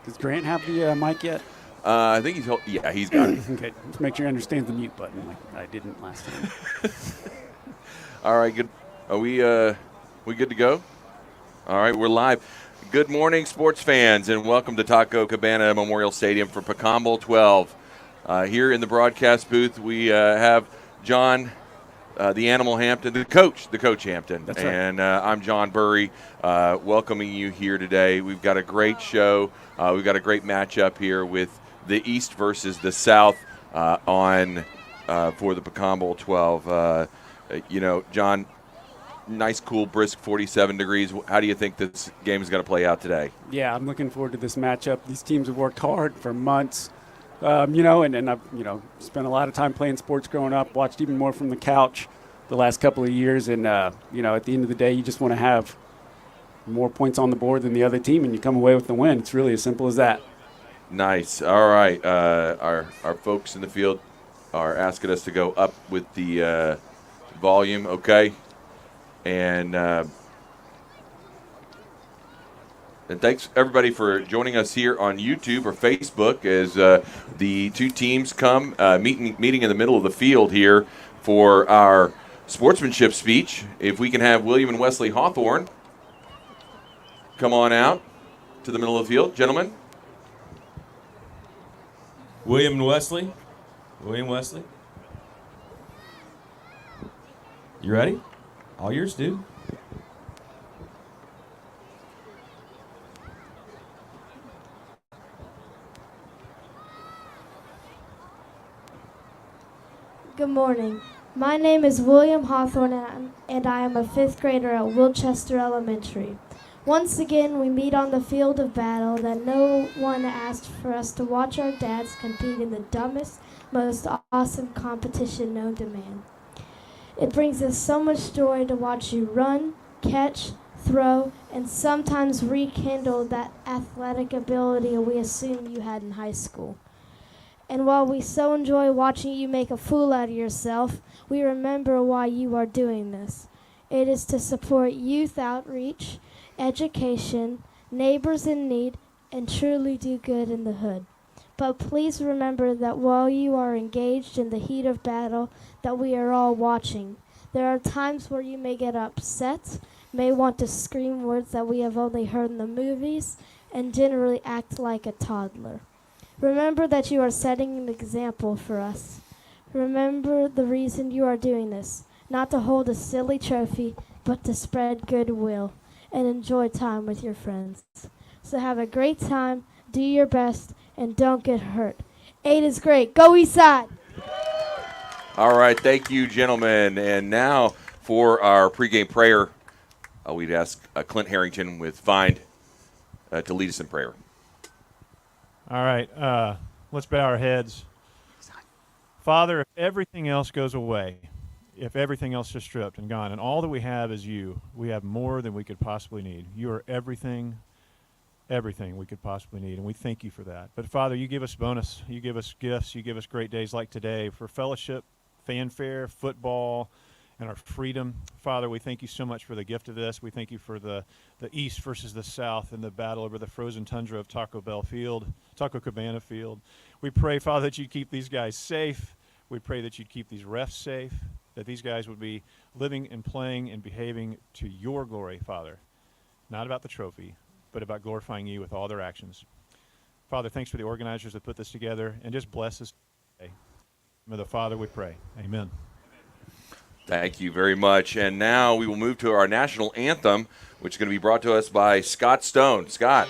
Does Grant have the mic yet? I think he's got it. Okay, just make sure he understands the mute button like I didn't last time. All right, good. Are we good to go? All right, we're live. Good morning, sports fans, and welcome to Taco Cabana Memorial Stadium for Pecan Bowl XII. Here in the broadcast booth, we have John, the Animal Hampton, the coach Hampton. That's right. And I'm John Burry, welcoming you here today. We've got a great show. We've got a great matchup here with the East versus the South for the Pecan Bowl XII. John, nice, cool, brisk 47 degrees. How do you think this game is going to play out today? Yeah, I'm looking forward to this matchup. These teams have worked hard for months, and I've, spent a lot of time playing sports growing up, watched even more from the couch the last couple of years. And, at the end of the day, you just want to have more points on the board than the other team, and you come away with the win. It's really as simple as that. Nice. All right. Our folks in the field are asking us to go up with the volume, okay? And thanks, everybody, for joining us here on YouTube or Facebook as the two teams come meeting in the middle of the field here for our sportsmanship speech. If we can have William and Wesley Hawthorne come on out to the middle of the field. Gentlemen. William and Wesley. William Wesley. You ready? All yours, dude. Good morning. My name is William Hawthorne, and I am a fifth grader at Wilchester Elementary. Once again, we meet on the field of battle that no one asked for us to watch our dads compete in the dumbest, most awesome competition known to man. It brings us so much joy to watch you run, catch, throw, and sometimes rekindle that athletic ability we assume you had in high school. And while we so enjoy watching you make a fool out of yourself, we remember why you are doing this. It is to support youth outreach, education, neighbors in need, and truly do good in the hood. But please remember that while you are engaged in the heat of battle that we are all watching, there are times where you may get upset, may want to scream words that we have only heard in the movies, and generally act like a toddler. Remember that you are setting an example for us. Remember the reason you are doing this, not to hold a silly trophy, but to spread goodwill and enjoy time with your friends. So have a great time, do your best, and don't get hurt. 8 is great. Go East Side! All right, thank you, gentlemen. And now for our pregame prayer, we'd ask Clint Harrington with Find to lead us in prayer. All right, let's bow our heads. Father, if everything else goes away, if everything else is stripped and gone, and all that we have is you, we have more than we could possibly need. You are everything we could possibly need, and we thank you for that. But, Father, you give us bonus. You give us gifts. You give us great days like today for fellowship, fanfare, football, and our freedom. Father, we thank you so much for the gift of this. We thank you for the East versus the South and the battle over the frozen tundra of Taco Cabana Field. We pray, Father, that you keep these guys safe. We pray that you'd keep these refs safe, that these guys would be living and playing and behaving to your glory, Father. Not about the trophy, but about glorifying you with all their actions. Father, thanks for the organizers that put this together, and just bless us today. May the Father, we pray. Amen. Thank you very much. And now we will move to our national anthem, which is going to be brought to us by Scott Stone. Scott.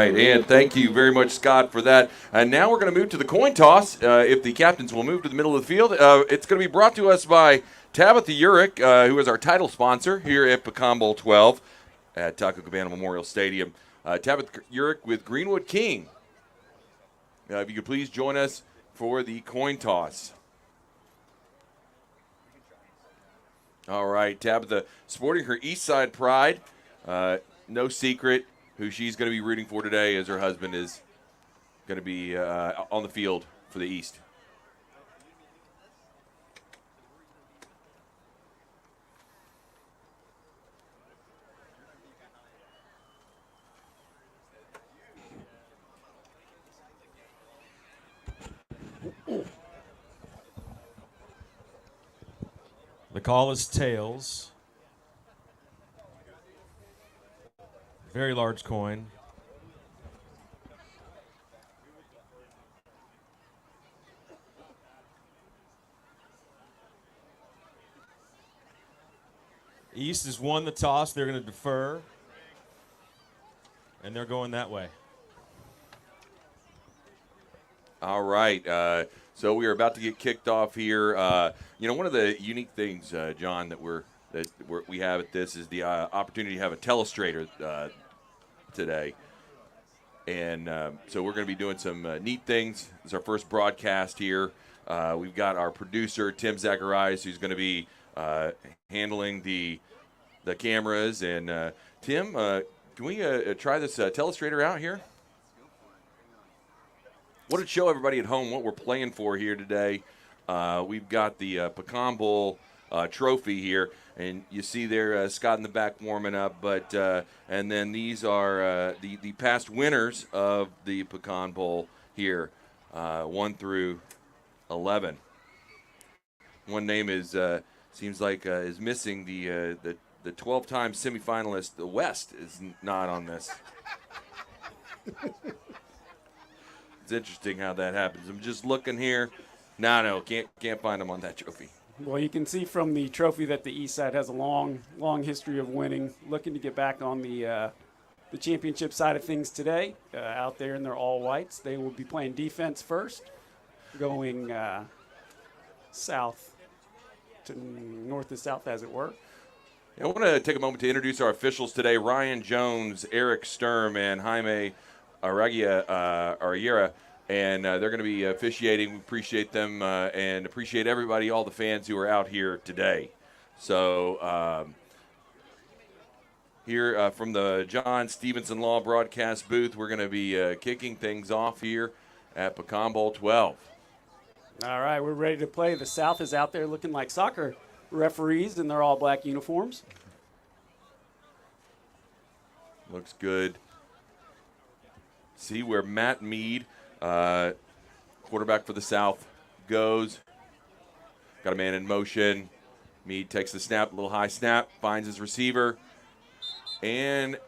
right, and thank you very much, Scott, for that. And now we're going to move to the coin toss. If the captains will move to the middle of the field, it's going to be brought to us by Tabitha Urich, who is our title sponsor here at Pecan Bowl XII at Taco Cabana Memorial Stadium. Tabitha Urich with Greenwood King. If you could please join us for the coin toss. All right, Tabitha sporting her East Side pride. No secret who she's going to be rooting for today, as her husband is going to be on the field for the East. The call is tails. Very large coin. East has won the toss. They're going to defer. And they're going that way. All right. So we are about to get kicked off here. One of the unique things, John, that we have at this is the opportunity to have a telestrator today. And so we're going to be doing some neat things. It's our first broadcast here. We've got our producer, Tim Zacharias, who's going to be handling the cameras. And Tim, can we try this telestrator out here? I wanted to show everybody at home what we're playing for here today. We've got the Pecan Bowl trophy here, and you see there Scott in the back warming up. But and then these are the past winners of the Pecan Bowl here, 1 through 11. One name is seems like is missing. The 12-time semifinalist. The West is not on this. It's interesting how that happens. I'm just looking here. No, can't find him on that trophy. Well, you can see from the trophy that the East Side has a long history of winning, looking to get back on the championship side of things today. Out there in their all whites, they will be playing defense first, going south to north to south, as it were. I want to take a moment to introduce our officials today: Ryan Jones, Eric Sturm, and Jaime Ariera. And they're going to be officiating. We appreciate them and appreciate everybody, all the fans who are out here today. So here from the John Stevenson Law broadcast booth, we're going to be kicking things off here at Pecan Bowl 12. All right, we're ready to play. The South is out there looking like soccer referees in their all-black uniforms. Looks good. See where Matt Mead, quarterback for the South, goes. Got a man in motion. Mead takes the snap, a little high snap, finds his receiver. And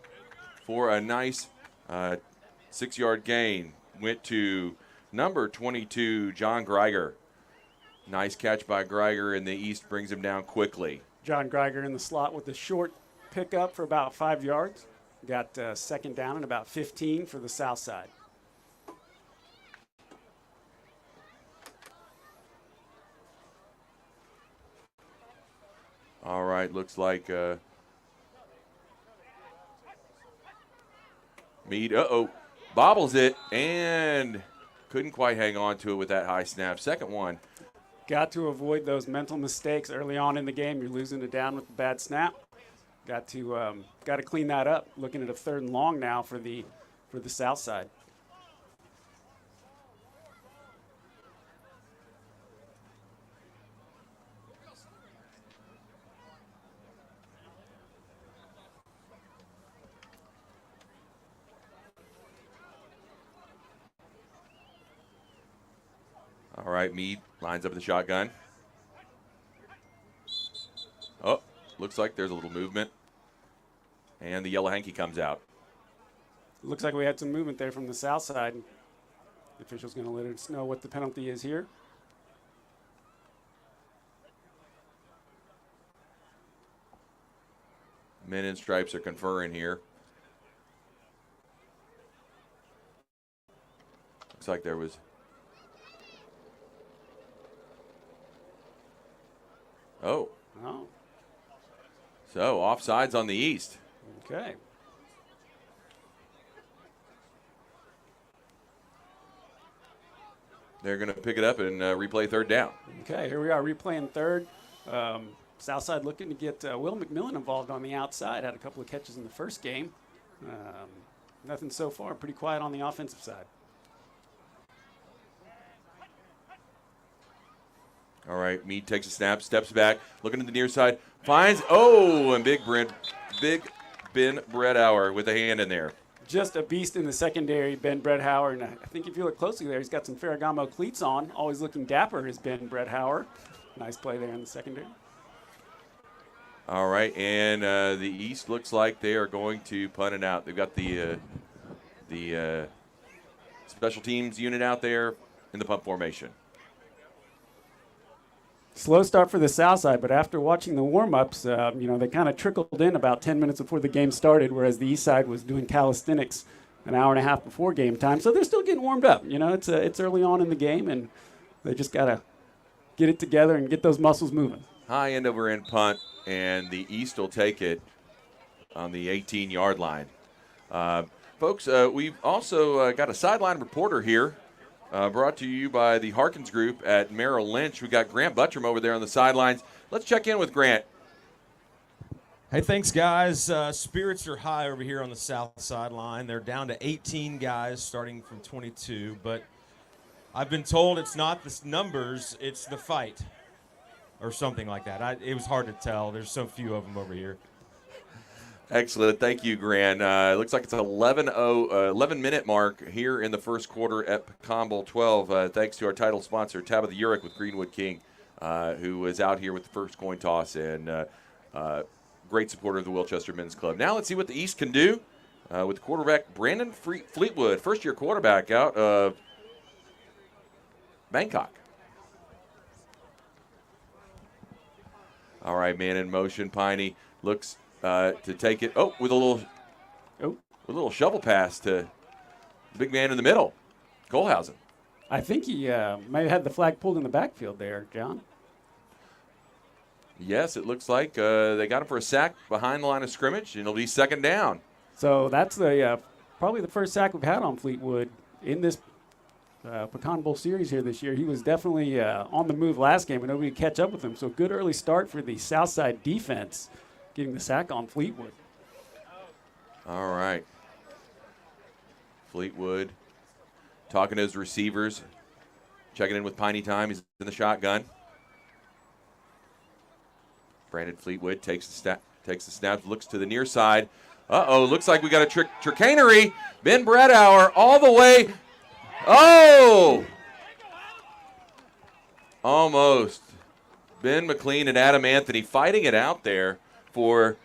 for a nice 6-yard gain, went to number 22, John Greiger. Nice catch by Greiger, and the East brings him down quickly. John Greiger in the slot with a short pickup for about 5 yards. Got second down and about 15 for the South side. All right, looks like Mead, bobbles it and couldn't quite hang on to it with that high snap. Second one. Got to avoid those mental mistakes early on in the game. You're losing it down with a bad snap. Got to clean that up. Looking at a 3rd and long now for the South side. All right, Mead lines up the shotgun. Oh, looks like there's a little movement. And the yellow hanky comes out. Looks like we had some movement there from the South side. The official's going to let us know what the penalty is here. Men in stripes are conferring here. Looks like there was. Oh. Oh, So offsides on the East. okay. They're going to pick it up and replay third down. Okay, here we are replaying third. Southside looking to get Will McMillan involved on the outside. Had a couple of catches in the first game. Nothing so far. Pretty quiet on the offensive side. All right, Meade takes a snap, steps back, looking to the near side, finds, and Big Ben Breadhour with a hand in there. Just a beast in the secondary, Ben Breadhour. And I think if you look closely there, he's got some Ferragamo cleats on. Always looking dapper is Ben Breadhour. Nice play there in the secondary. All right, and the East looks like they are going to punt it out. They've got the special teams unit out there in the punt formation. Slow start for the South Side, but after watching the warm-ups, they kind of trickled in about 10 minutes before the game started, whereas the East Side was doing calisthenics an hour and a half before game time. So they're still getting warmed up. It's early on in the game, and they just got to get it together and get those muscles moving. High end over end punt, and the East will take it on the 18-yard line. Folks, we've also got a sideline reporter here. Brought to you by the Harkins Group at Merrill Lynch. We got Grant Buttram over there on the sidelines. Let's check in with Grant. Hey, thanks, guys. Spirits are high over here on the south sideline. They're down to 18 guys starting from 22, but I've been told it's not the numbers, it's the fight or something like that. It was hard to tell. There's so few of them over here. Excellent. Thank you, Grant. It looks like it's an 11-minute mark here in the first quarter at Pecan Bowl 12. Thanks to our title sponsor, Tabitha Urick with Greenwood King, who was out here with the first coin toss and great supporter of the Wilchester Men's Club. Now let's see what the East can do with quarterback Brandon Fleetwood, first-year quarterback out of Bangkok. All right, man in motion. Piney looks to take it. With a little shovel pass to the big man in the middle, Kohlhausen. I think he may have had the flag pulled in the backfield there, John. Yes, it looks like they got him for a sack behind the line of scrimmage, and it'll be second down. So that's probably the first sack we've had on Fleetwood in this Pecan Bowl series here this year. He was definitely on the move last game, and nobody could catch up with him. So good early start for the Southside defense, getting the sack on Fleetwood. All right. Fleetwood talking to his receivers, checking in with Piney time. He's in the shotgun. Brandon Fleetwood takes the snap, looks to the near side. Looks like we got a chicanery. Ben Breadhour all the way. Almost. Ben McLean and Adam Anthony fighting it out there for.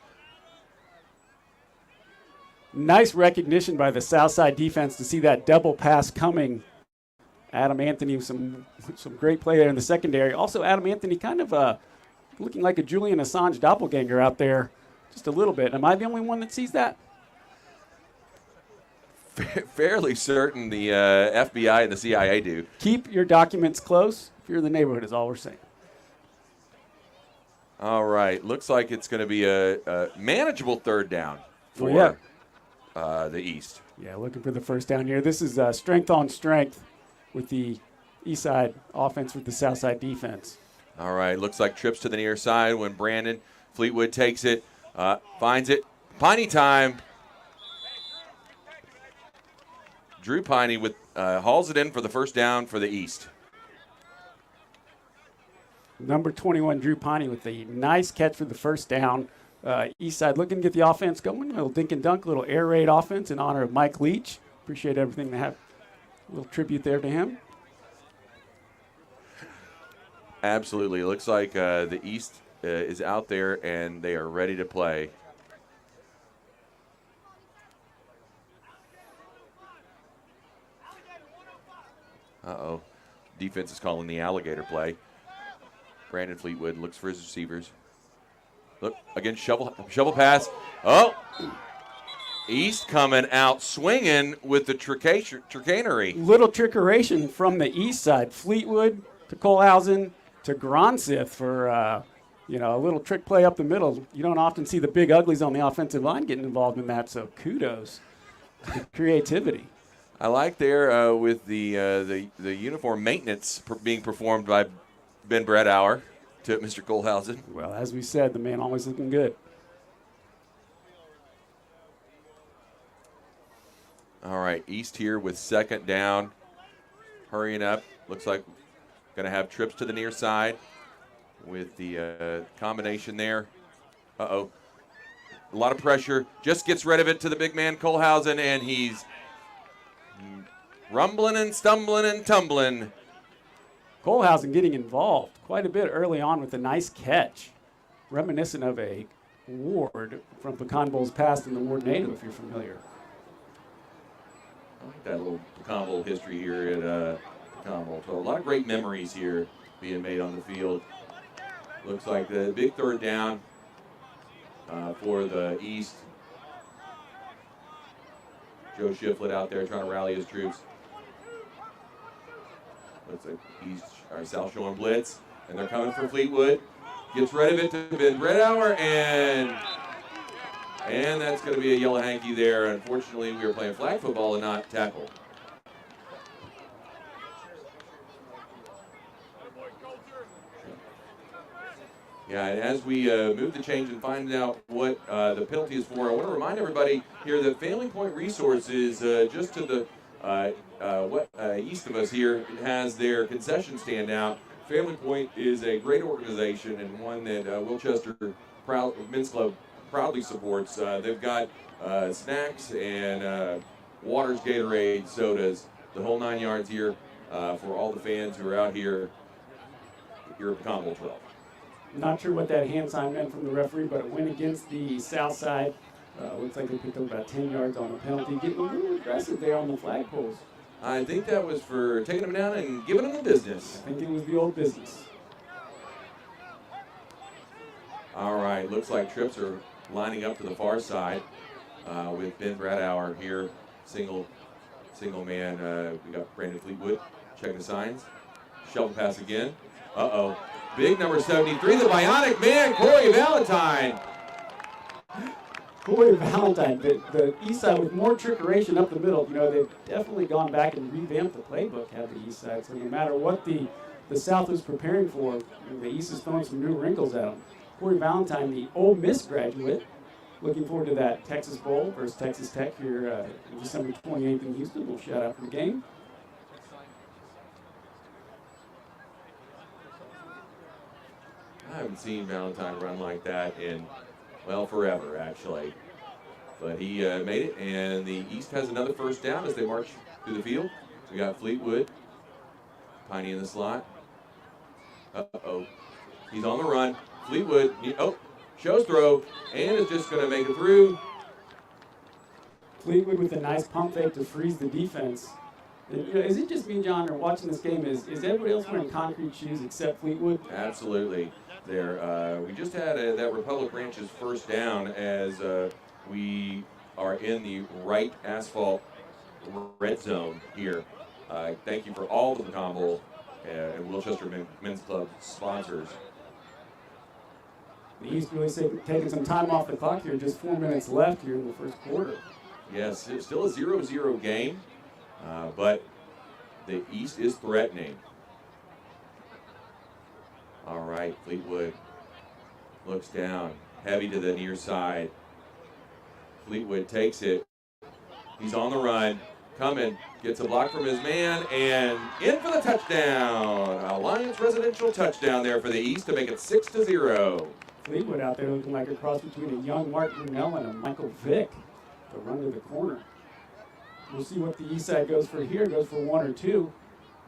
Nice recognition by the Southside defense to see that double pass coming. Adam Anthony with some great play there in the secondary. Also, Adam Anthony kind of looking like a Julian Assange doppelganger out there just a little bit. Am I the only one that sees that? Fairly certain the FBI and the CIA do. Keep your documents close if you're in the neighborhood is all we're saying. All right. Looks like it's going to be a manageable third down for the East. Yeah, looking for the first down here. This is strength on strength with the East Side offense with the South Side defense. All right. Looks like trips to the near side when Brandon Fleetwood takes it, finds it. Piney time. Drew Piney with hauls it in for the first down for the East. Number 21, Drew Piney with a nice catch for the first down. East Side looking to get the offense going. A little dink and dunk, a little air raid offense in honor of Mike Leach. Appreciate everything to have. A little tribute there to him. Absolutely. It looks like the East is out there and they are ready to play. Defense is calling the alligator play. Brandon Fleetwood looks for his receivers. Look, again, shovel pass. East coming out swinging with the chicanery. Little trickeration from the east side. Fleetwood to Colhausen to Gronsith for, a little trick play up the middle. You don't often see the big uglies on the offensive line getting involved in that, so kudos to creativity. I like there with the uniform maintenance being performed by Ben Bredauer to Mr. Colhausen. Well, as we said, the man always looking good. All right, East here with second down. Hurrying up. Looks like going to have trips to the near side with the combination there. Uh-oh. A lot of pressure. Just gets rid of it to the big man, Colhausen, and he's rumbling and stumbling and tumbling. Colhausen getting involved quite a bit early on with a nice catch, reminiscent of a Ward from Pecan Bowl's past in the Ward NATO, if you're familiar. I like that little Pecan Bowl history here at Pecan Bowl. So a lot of great memories here being made on the field. Looks like the big third down for the East. Joe Shiflett out there trying to rally his troops. Looks like East or South showing blitz, and they're coming for Fleetwood. Gets rid of it to Ben Bredauer, and that's going to be a yellow hanky there. Unfortunately, we were playing flag football and not tackle. Yeah, and as we move the change and find out what the penalty is for, I want to remind everybody here that Family Point Resources, just to the east of us here, has their concession stand out. Family Point is a great organization and one that Wilchester Men's Club proudly supports. They've got snacks and waters, Gatorade, sodas, the whole 9 yards here for all the fans who are out here at Pecan Bowl 12. Not sure what that hand sign meant from the referee, but it went against the south side. Looks like they picked up about 10 yards on the penalty, getting a little aggressive there on the flagpoles. I think that was for taking them down and giving them the business. I think it was the old business. All right, looks like trips are lining up to the far side with Ben Bredauer here, single man. We got Brandon Fleetwood checking the signs. Shovel pass again. Uh-oh. Big number 73, the bionic man, Corey Valentine. Corey Valentine, the east side with more trickeration up the middle. They've definitely gone back and revamped the playbook, have the east side. So no matter what the South was preparing for, the east is throwing some new wrinkles at them. Corey Valentine, the Ole Miss graduate, looking forward to that Texas Bowl versus Texas Tech here December 28th in Houston. We'll shout out for the game. I haven't seen Valentine run like that in, well, forever, actually. But he made it, and the East has another first down as they march through the field. We got Fleetwood, Piney in the slot. Uh-oh. He's on the run. Fleetwood, shows throw, and is just going to make it through. Fleetwood with a nice pump fake to freeze the defense. Is it just me, John, or watching this game, is everybody else wearing concrete shoes except Fleetwood? Absolutely. There, we just had that Republic Ranch's first down as we are in the right asphalt red zone here. Thank you for all the Pecan Bowl and Wilchester Men's Club sponsors. The East really taking some time off the clock here, just 4 minutes left here in the first quarter. Yes, it's still a 0-0 game, but the East is threatening. All right, Fleetwood looks down, heavy to the near side. Fleetwood takes it. He's on the run, coming, gets a block from his man, and in for the touchdown. Alliance residential touchdown there for the East to make it 6-0. Fleetwood out there looking like a cross between a young Mark Brunell and a Michael Vick to run to the corner. We'll see what the East side goes for here. Goes for 1 or 2.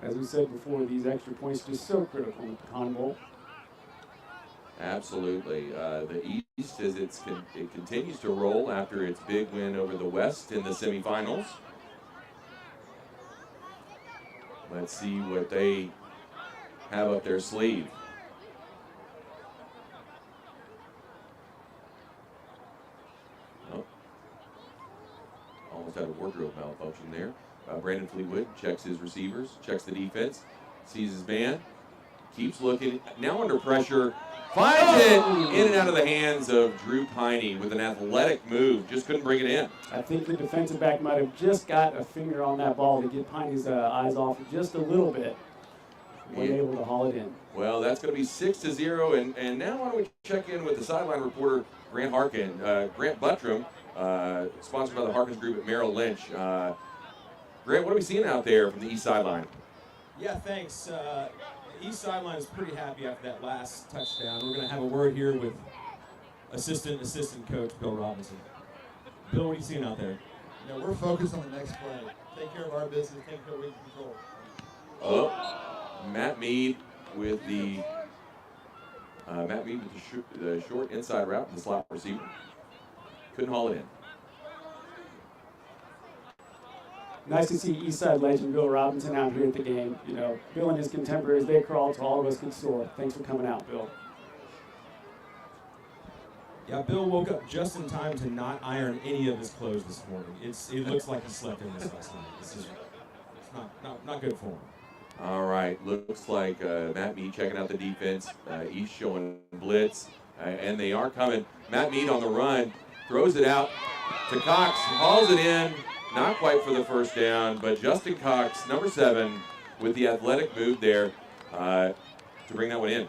As we said before, these extra points just so critical in the Pecan Bowl. Absolutely. The East, as it continues to roll after its big win over the West in the semifinals. Let's see what they have up their sleeve. Almost had a wardrobe malfunction there. Brandon Fleetwood checks his receivers, checks the defense, sees his man, keeps looking. Now under pressure, finds it in and out of the hands of Drew Piney with an athletic move. Just couldn't bring it in. I think the defensive back might have just got a finger on that ball to get Piney's eyes off just a little bit. Wasn't able to haul it in. Well, that's going to be 6-0, and now why don't we check in with the sideline reporter, Grant Harkin. Grant Buttram, sponsored by the Harkins Group at Merrill Lynch. Grant, what are we seeing out there from the east sideline? Yeah, thanks. The east sideline is pretty happy after that last touchdown. We're going to have a word here with assistant coach Bill Robinson. Bill, what are you seeing out there? You know, we're focused on the next play. Take care of our business, take care of what we can control. Oh, Matt Mead with the short inside route to the slot receiver. Couldn't haul it in. Nice to see Eastside legend Bill Robinson out here at the game. You know, Bill and his contemporaries, they crawled so all of us could soar. Thanks for coming out, Bill. Yeah, Bill woke up just in time to not iron any of his clothes this morning. It looks like he slept in this last night. It's not good for him. All right, looks like Matt Mead checking out the defense. East showing blitz, and they are coming. Matt Mead on the run, throws it out to Cox, hauls it in. Not quite for the first down, but Justin Cox, number 7, with the athletic move there to bring that one in.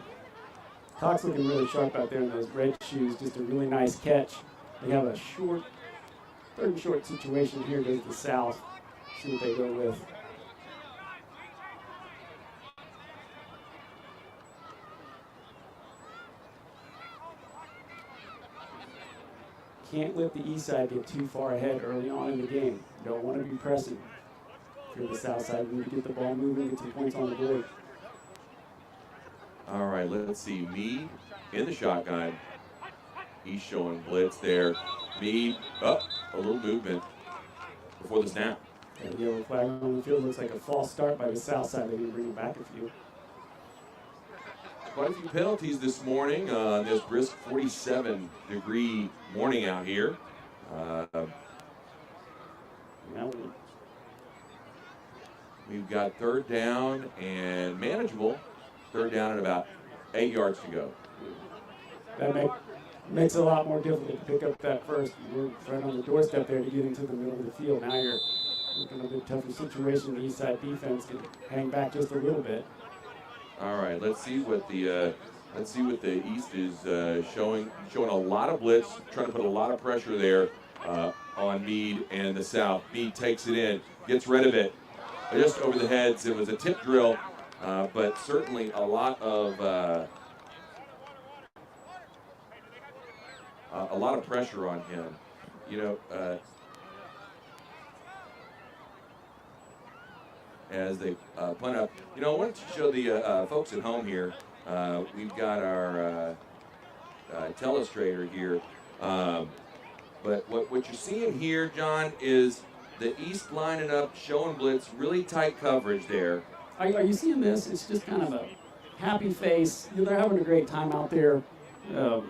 Cox looking really sharp out there in those red shoes. Just a really nice catch. They have a third and short situation here. Goes to the south. See what they go with. Can't let the east side get too far ahead early on in the game. You don't want to be pressing. If you're the south side, we need to get the ball moving, get some points on the board. All right, let's see. Mead in the shotgun. He's showing blitz there. Mead up, a little movement before the snap. And the yellow flag on the field looks like a false start by the south side. They didn't bring it back a few. Quite a few penalties this morning on this brisk 47-degree morning out here. We've got third down and manageable. Third down and about 8 yards to go. That makes it a lot more difficult to pick up that first. We're right on the doorstep there to get into the middle of the field. Now you're looking at a bit tougher situation. The east side defense can hang back just a little bit. All right, let's see what the East is showing a lot of blitz, trying to put a lot of pressure there on Mead and the South. Mead takes it in, gets rid of it, just over the heads. It was a tip drill, but certainly a lot of pressure on him. You know, as they punt up. You know, I wanted to show the folks at home here. We've got our telestrator here. But what you're seeing here, John, is the East lining up, showing blitz, really tight coverage there. Are you seeing this? It's just kind of a happy face. You know, they're having a great time out there. You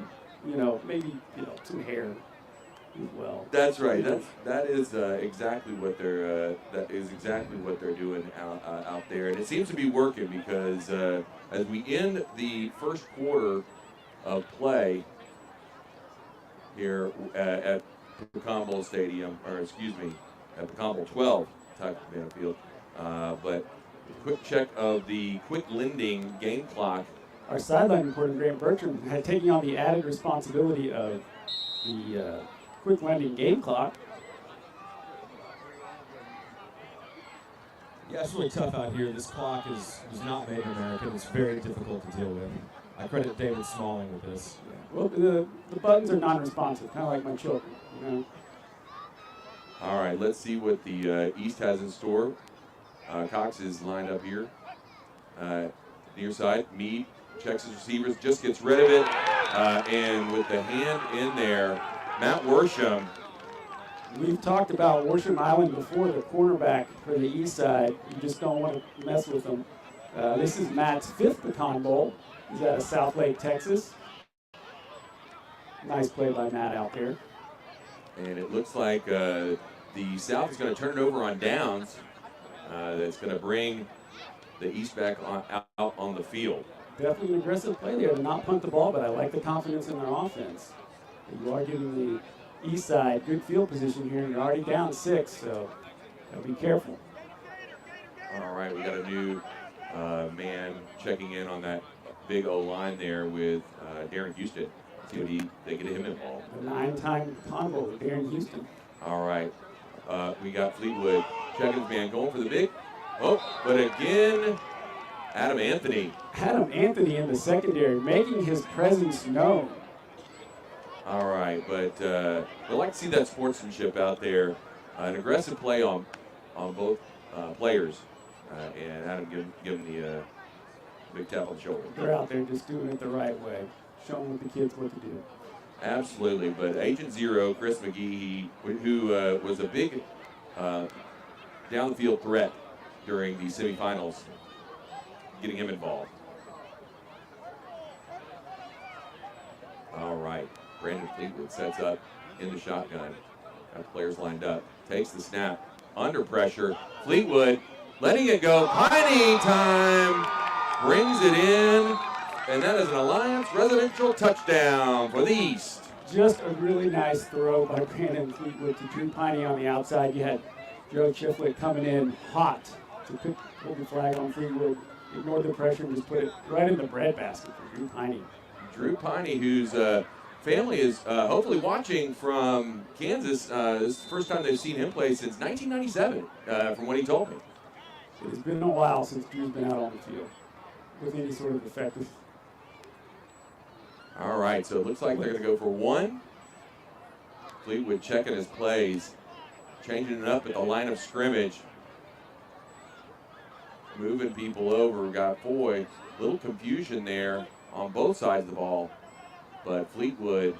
know, maybe some hair as well. That's right. That is exactly what they're doing out there, and it seems to be working because as we end the first quarter of play here at Pecan Bowl Stadium, or excuse me, at Pecan Bowl 12 type of field. But quick check of the quick lending game clock. Our sideline reporter, Grant Bertram, had taken on the added responsibility of the quick lending game clock. Yeah, it's really tough out here. This clock was not made in America. It's very difficult to deal with. I credit David Smalling with this. Well, the buttons are non-responsive, kind of like my children, you know. All right, let's see what the East has in store. Cox is lined up here. Near side, Mead checks his receivers, just gets rid of it. And with the hand in there, Matt Worsham. We've talked about Worsham Island before, the cornerback for the east side. You just don't want to mess with them. This is Matt's 5th Pecan Bowl. He's out of South Lake, Texas. Nice play by Matt out there. And it looks like the South is going to turn it over on downs. That's going to bring the East back out on the field. Definitely an aggressive play there to not punt the ball, but I like the confidence in their offense. You are giving the East side good field position here, and you're already down 6, so gotta be careful. All right, we got a new man checking in on that big O-line there with Darren Houston. See what they get him involved. A 9-time combo with Darren Houston. All right, we got Fleetwood checking his man, going for the big. Oh, but again, Adam Anthony. Adam Anthony in the secondary, making his presence known. All right, but we'd like to see that sportsmanship out there. An aggressive play on both players, and Adam give him the big tap on the shoulder. They're out there just doing it the right way, showing the kids what to do. Absolutely, but Agent Zero, Chris McGee, who was a big down the field threat during the semifinals, getting him involved. All right, Brandon Fleetwood sets up in the shotgun. Got players lined up. Takes the snap. Under pressure. Fleetwood letting it go. Piney time. Brings it in. And that is an Alliance residential touchdown for the East. Just a really nice throw by Brandon Fleetwood to Drew Piney on the outside. You had Joe Chiflett coming in hot to pull the flag on Fleetwood. Ignored the pressure and just put it right in the breadbasket for Drew Piney. Drew Piney, whose family is hopefully watching from Kansas. This is the first time they've seen him play since 1997, from what he told me. It's been a while since Drew's been out on the field with any sort of effective. All right, so it looks like they're going to go for one. Fleetwood checking his plays, changing it up at the line of scrimmage. Moving people over. We've got Foy. Little confusion there on both sides of the ball. But Fleetwood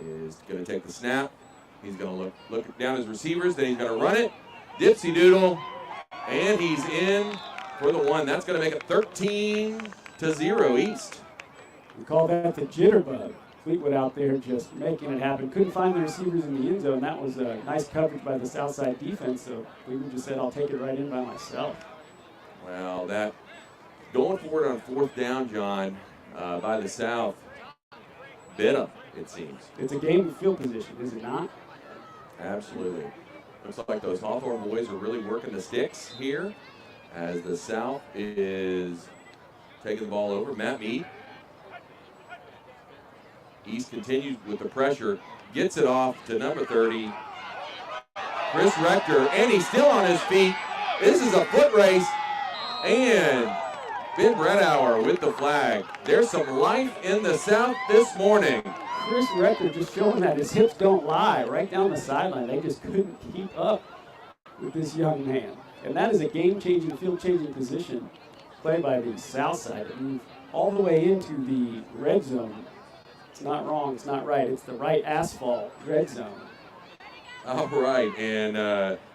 is going to take the snap. He's going to look down his receivers. Then he's going to run it. Dipsy doodle. And he's in for the one. That's going to make it 13-0 East. We call that the jitterbug. Fleetwood out there just making it happen. Couldn't find the receivers in the end zone. That was a nice coverage by the Southside defense. So Fleetwood just said, I'll take it right in by myself. Well, that going forward on 4th down, John, by the South, bit them, it seems. It's a game of field position, is it not? Absolutely. Looks like those Hawthorne boys are really working the sticks here as the South is taking the ball over. Matt Mead. East continues with the pressure, gets it off to number 30, Chris Rector, and he's still on his feet. This is a foot race, and Ben Bredauer with the flag. There's some life in the South this morning. Chris Rector just showing that his hips don't lie right down the sideline. They just couldn't keep up with this young man. And that is a game-changing, field-changing position play by the South side. It moved all the way into the red zone. It's not wrong, it's not right. It's the right asphalt red zone. All right, and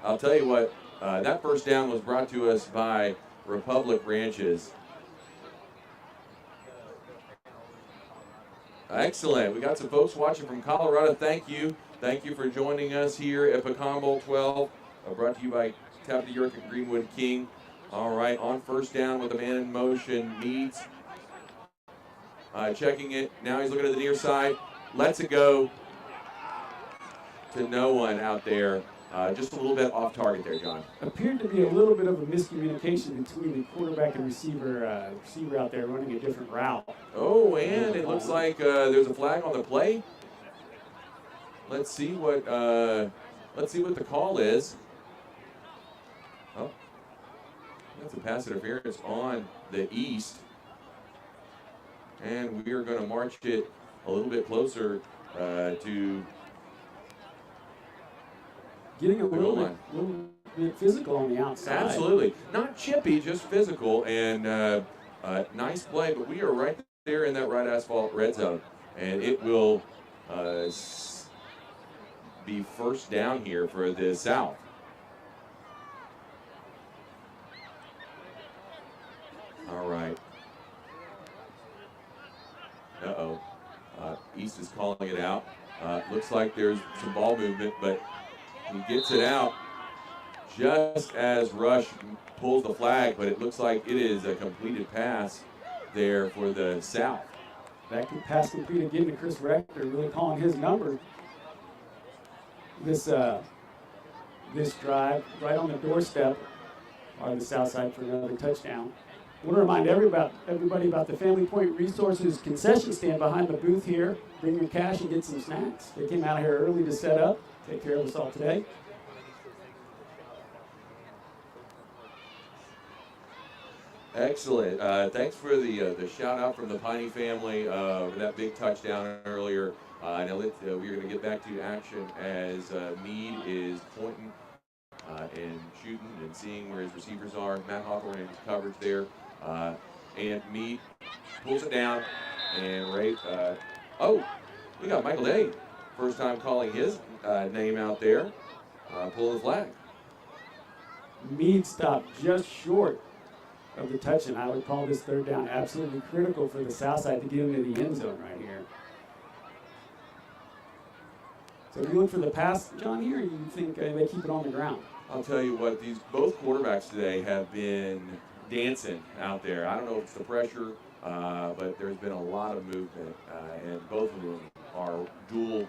I'll tell you what, that first down was brought to us by Republic Ranches. Excellent. We got some folks watching from Colorado. Thank you. Thank you for joining us here at Pecan Bowl 12, brought to you by Tabitha York and Greenwood King. All right, on first down with a man in motion, Meads. Checking it. Now he's looking at the near side. Lets it go to no one out there. Just a little bit off target there, John. Appeared to be a little bit of a miscommunication between the quarterback and receiver. Receiver out there running a different route. Oh, and it looks like there's a flag on the play. Let's see what the call is. Oh, that's a pass interference on the East. And we are going to march it a little bit closer to getting a little bit physical on the outside. Absolutely. Not chippy, just physical. And nice play, but we are right there in that right asphalt red zone. And it will be first down here for the South. All right. Uh-oh. East is calling it out. Looks like there's some ball movement, but He gets it out just as Rush pulls the flag, but it looks like it is a completed pass there for the South. That pass complete again to Chris Rector, really calling his number. This drive right on the doorstep on the South side for another touchdown. I want to remind everybody about the Family Point Resources concession stand behind the booth here. Bring your cash and get some snacks. They came out here early to set up, take care of us all today. Excellent. Thanks for the shout out from the Piney family for that big touchdown earlier. Now we're going to get back to action as Meade is pointing and shooting and seeing where his receivers are. Matt Hawthorne in coverage there. And Meade pulls it down. And we got Michael Day. First time calling his name out there. Pulling the flag. Meade stopped just short of the touch, and I would call this third down absolutely critical for the South side to get into the end zone right here. So if you look for the pass, John, here, you think they keep it on the ground? I'll tell you what, both quarterbacks today have been dancing out there. I don't know if it's the pressure, but there's been a lot of movement, and both of them are dual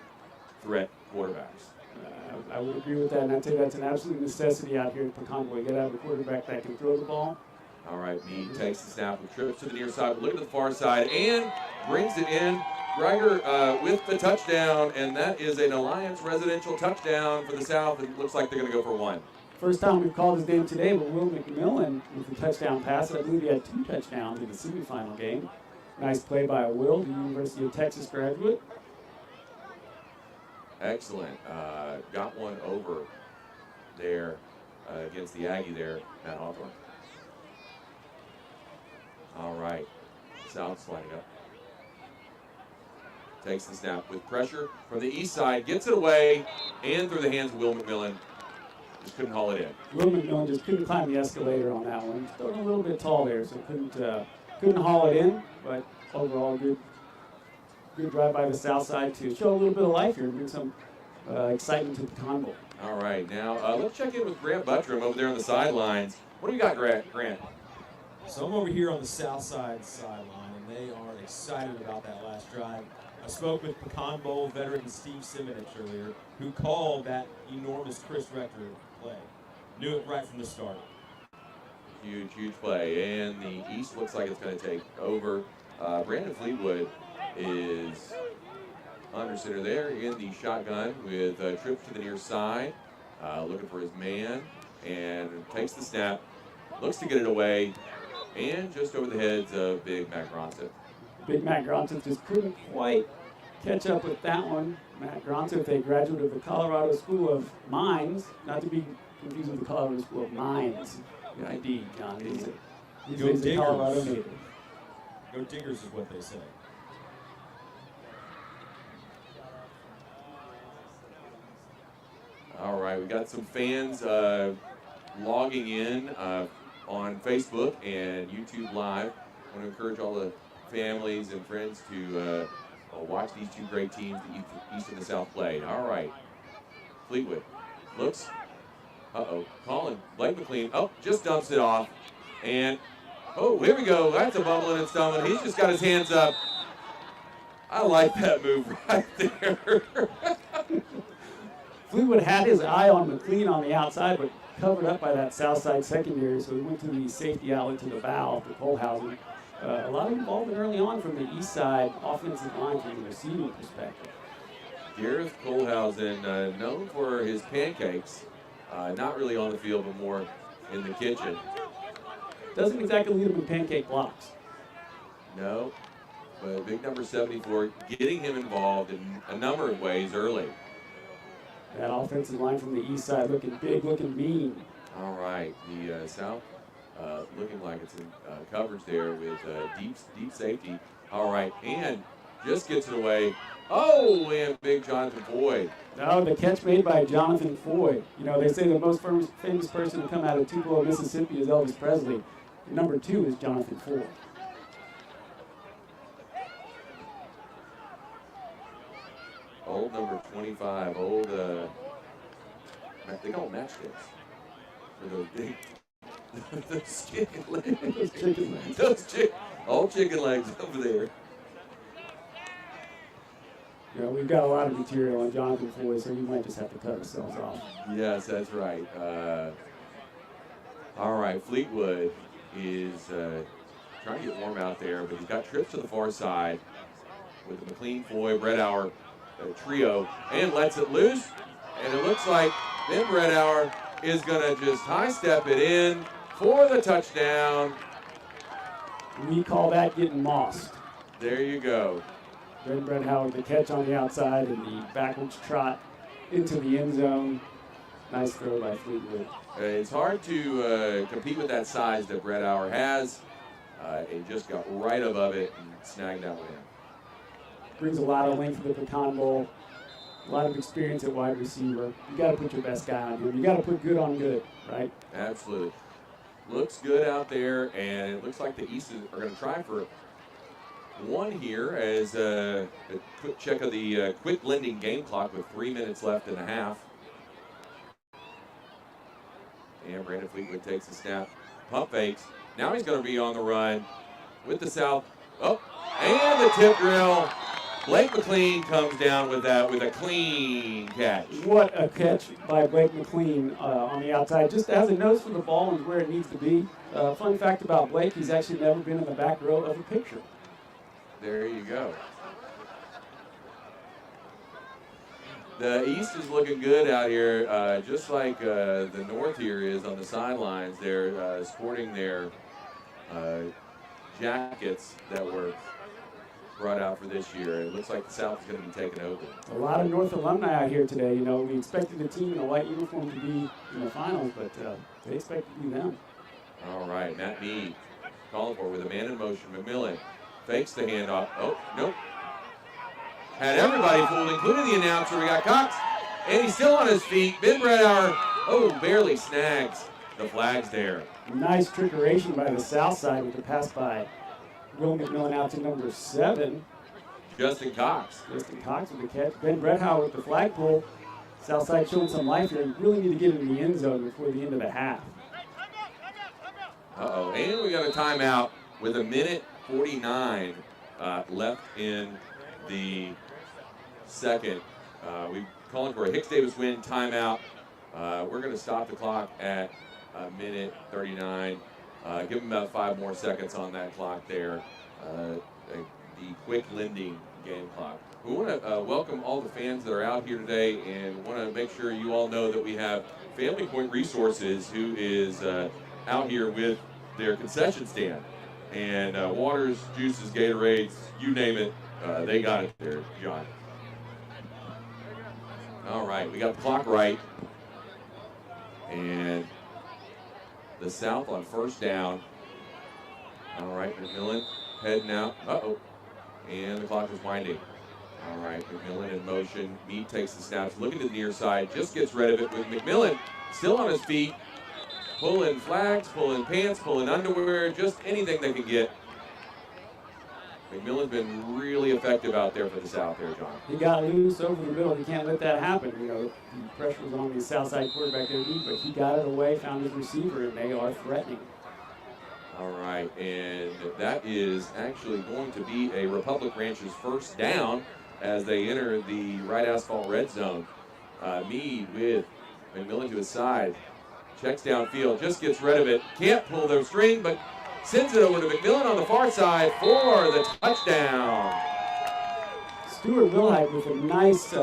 threat quarterbacks. I would agree with that, and I'd say that's an absolute necessity out here at Pecan Bowl. Get out of a quarterback that can throw the ball. All right, Meade takes the snap and trips to the near side. Look at the far side and brings it in. Greiger with the touchdown, and that is an Alliance residential touchdown for the South. It looks like they're going to go for one. First time we've called his name today, but Will McMillan with the touchdown pass. I believe he had 2 touchdowns in the semifinal game. Nice play by Will, the University of Texas graduate. Excellent. Got one over there against the Aggie there, Matt Hawthorne. All right, South's lining up. Takes the snap with pressure from the east side, gets it away, and through the hands of Will McMillan. Just couldn't haul it in. Will McMillan just couldn't climb the escalator on that one. Still a little bit tall there, so couldn't haul it in. But overall, good drive by the South side to show a little bit of life here, bring some excitement to the Pecan Bowl. All right, now let's check in with Grant Buttram over there on the sidelines. What do you got, Grant? So I'm over here on the South Side sideline, and they are excited about that last drive. I spoke with Pecan Bowl veteran Steve Simonich earlier, who called that enormous Chris Rector play. Knew it right from the start. Huge play, and the East looks like it's going to take over. Brandon Fleetwood is under center there in the shotgun with a trip to the near side, looking for his man, and takes the snap, looks to get it away, and just over the heads of Big Mac Ronson. Big Mac Ronson just couldn't quite catch up with that one. Matt Ronson, a graduate of the Colorado School of Mines, not to be confused with the Colorado School of Mines. Good ID, John. He's a Colorado native. Go Diggers is what they say. All right, we got some fans logging in on Facebook and YouTube Live. I want to encourage all the families and friends to watch these two great teams, the East and the South, play. All right, Fleetwood looks, calling Blake McLean, just dumps it off, and here we go, that's a bumbling and stumbling. He's just got his hands up. I like that move right there. Fleetwood had his eye on McLean on the outside, but covered up by that South Side secondary, so he went to the safety outlet to the bow for Kohlhausen. A lot of involvement early on from the east side offensive line from the receiving perspective. Gareth Kohlhausen, known for his pancakes, not really on the field, but more in the kitchen. Doesn't exactly lead him in pancake blocks. No, but big number 74, getting him involved in a number of ways early. That offensive line from the east side looking big, looking mean. All right, the South looking like it's in coverage there with deep safety. All right, and just gets it away. And big Jonathan Foy. Oh, the catch made by Jonathan Foy. You know, they say the most famous person to come out of Tupelo, Mississippi is Elvis Presley. Number 2 is Jonathan Foy. Old number 25, They call them matchsticks. For those big, those chicken legs. Those chicken legs. All chicken legs over there. You know, we've got a lot of material on Jonathan Floyd, so you might just have to cut ourselves off. Yes, that's right. All right, Fleetwood is trying to get warm out there, but he's got trips to the far side with the McLean, Floyd, Bredauer trio, and lets it loose. And it looks like Ben Bredauer is going to just high step it in for the touchdown. We call that getting mossed. There you go. Ben Bredauer, the catch on the outside and the backwards trot into the end zone. Nice throw by Fleetwood. It's hard to compete with that size that Bredauer has. He just got right above it and snagged that one in. Brings a lot of length to the Pecan Bowl. A lot of experience at wide receiver. You got to put your best guy on him. You got to put good on good, right? Absolutely. Looks good out there, and it looks like the East are going to try for one here as a quick check of the quick lending game clock with 3 minutes left and a half. And Brandon Fleetwood takes the snap, pump fakes. Now he's going to be on the run with the South. Oh, and the tip drill. Blake McLean comes down with that with a clean catch. What a catch by Blake McLean on the outside. Just has a nose for the ball and where it needs to be. Fun fact about Blake, he's actually never been in the back row of a picture. There you go. The East is looking good out here, just like the North here is on the sidelines. They're sporting their jackets that were brought out for this year. It looks like the South is going to be taken over. A lot of North alumni out here today. You know, we expected the team in a white uniform to be in the finals, but they expect to be them. All right, Matt Mead calling for with a man in motion. McMillan fakes the handoff. Oh, nope. Had everybody fooled, including the announcer. We got Cox, and he's still on his feet. Ben Bredauer, barely snags the flags there. Nice trickeration by the South side with the pass by Will McMillan out to number 7. Justin Cox. Justin Cox with the catch. Ben Bredauer with the flagpole. Southside showing some life here. Really need to get in the end zone before the end of the half. Uh-oh, and we got a timeout with 1:49 left in the second. We're calling for a Hicks-Davis win timeout. We're going to stop the clock at 1:39. Give them about 5 more seconds on that clock there. The quick lending game clock. We want to welcome all the fans that are out here today and want to make sure you all know that we have Family Point Resources who is out here with their concession stand. And waters, juices, Gatorades, you name it, they got it there, John. All right, we got the clock right. And the South on first down. All right, McMillan heading out. Uh-oh. And the clock is winding. All right, McMillan in motion. Meade takes the snaps, looking to the near side, just gets rid of it with McMillan still on his feet. Pulling flags, pulling pants, pulling underwear, just anything they can get. McMillan's been really effective out there for the South there, John. He got loose over the middle. He can't let that happen. You know, the pressure was on the Southside quarterback there, but he got it away, found his receiver, and they are threatening. All right, and that is actually going to be a Republic Ranch's first down as they enter the right asphalt red zone. Meade with McMillan to his side. Checks downfield, just gets rid of it. Can't pull the string, but sends it over to McMillan on the far side for the touchdown. Stuart Wilhite with a nice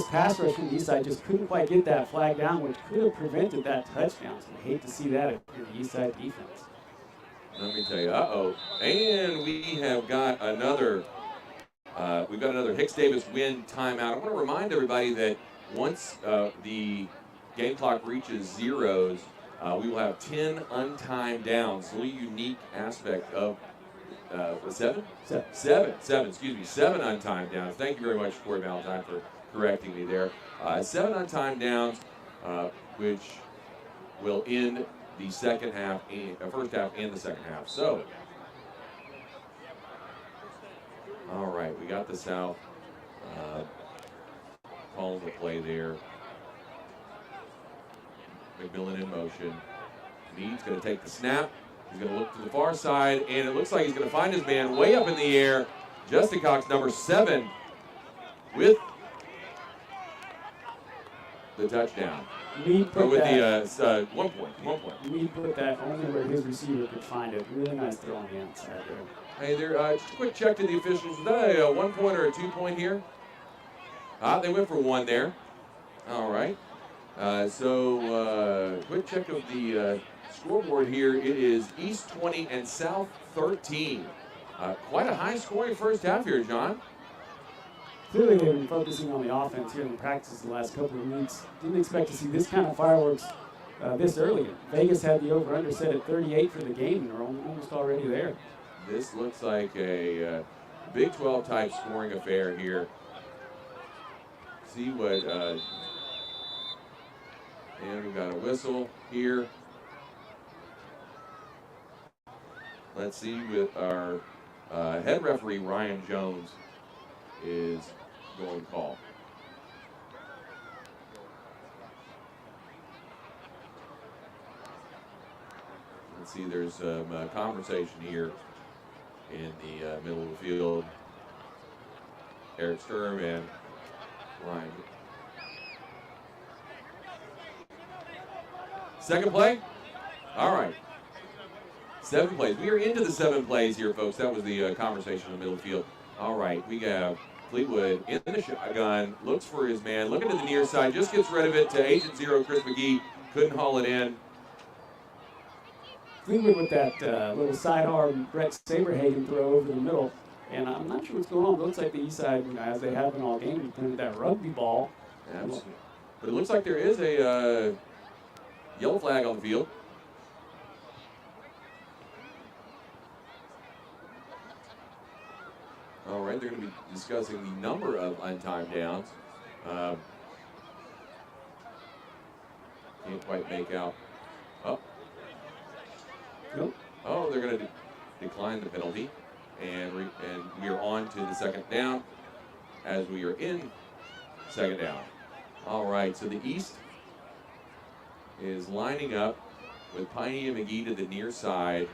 pass rush from the east side, just couldn't quite get that flag down, which could have prevented that touchdown. So I hate to see that in the east side defense. Let me tell you, and we have got another, Hicks-Davis win timeout. I want to remind everybody that once the game clock reaches zeros, we will have 10 untimed downs. A little unique aspect of, 7 untimed downs. Thank you very much, Corey Valentine, for correcting me there. 7 untimed downs, which will end the second half, first half and the second half. So, all right, we got the South calling the play there. McMillan in motion. Meade's going to take the snap. He's going to look to the far side, and it looks like he's going to find his man way up in the air. Justin Cox, number 7, with the touchdown. Meade Or put with that, the 1 point. 1 point. Meade put that only where his receiver could find it. Really nice throw on the outside there. Hey there, just a quick check to the officials. Was that a 1 point or a 2 point here? They went for 1 there. All right. Quick check of the scoreboard here. It is East 20 and South 13. Quite a high scoring first half here, John. Clearly they've been focusing on the offense here in the practice the last couple of weeks. Didn't expect to see this kind of fireworks this early. Vegas had the over-under set at 38 for the game, and they're almost already there. This looks like a Big 12 type scoring affair here. See what, and we've got a whistle here. Let's see with our head referee, Ryan Jones, is going to call. Let's see, there's some conversation here in the middle of the field. Eric Sturm and Ryan. Second play? All right. 7 plays. We are into the 7 plays here, folks. That was the conversation in the middle of the field. All right, we have Fleetwood in the shotgun, looks for his man, looking to the near side, just gets rid of it to Agent Zero, Chris McGee. Couldn't haul it in. Fleetwood with that little sidearm Brett Saberhagen throw over the middle. And I'm not sure what's going on. It looks like the east side, as they have been all game, playing that rugby ball. Absolutely. But it looks like there is a yellow flag on the field. All right, they're going to be discussing the number of untimed downs. Can't quite make out. Oh. Nope. Oh, they're going to decline the penalty. And we are on to the second down as we are in second down. All right, so the East is lining up with Piney and McGee to the near side.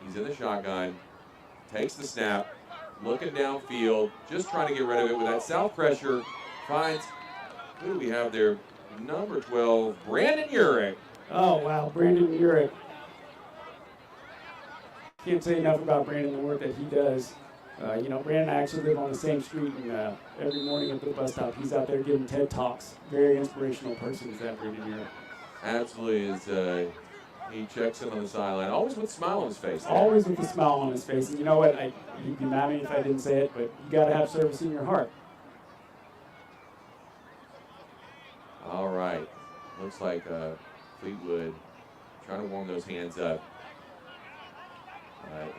He's in the shotgun, takes the snap, looking downfield, just trying to get rid of it with that south pressure. Finds, who do we have there? Number 12, Brandon Urich. Oh, wow, Brandon Urich. Can't say enough about Brandon, the work that he does. Brandon and I actually live on the same street, and every morning at the bus stop, he's out there giving TED Talks. Very inspirational person is that Brandon Urich. Absolutely. He checks in on the sideline, always with a smile on his face. Always with a smile on his face. And you know what? He'd be mad at me if I didn't say it, but you got to have service in your heart. All right. Looks like Fleetwood trying to warm those hands up.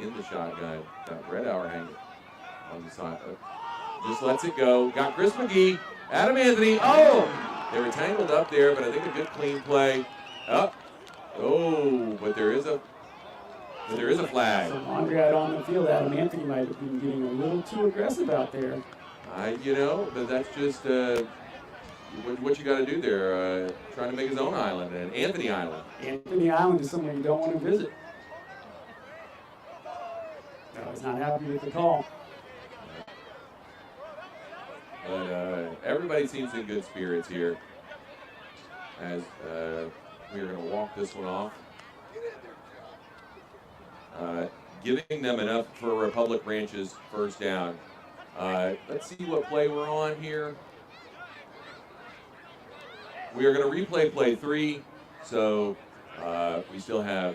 In the shotgun, got Brett Auer hanging on the side. Just lets it go. Got Chris McGee, Adam Anthony. Oh, they were tangled up there, but I think a good clean play. Up. Oh, but there is a flag. So Andre out on the field, Adam Anthony might have been getting a little too aggressive out there. But that's just what you got to do there. Trying to make his own island, an Anthony Island. Anthony Island is somewhere you don't want to visit. No, he's not happy with the call. But everybody seems in good spirits here as we are going to walk this one off. Giving them enough for Republic Ranch's first down. Let's see what play we're on here. We are going to replay play 3, so we still have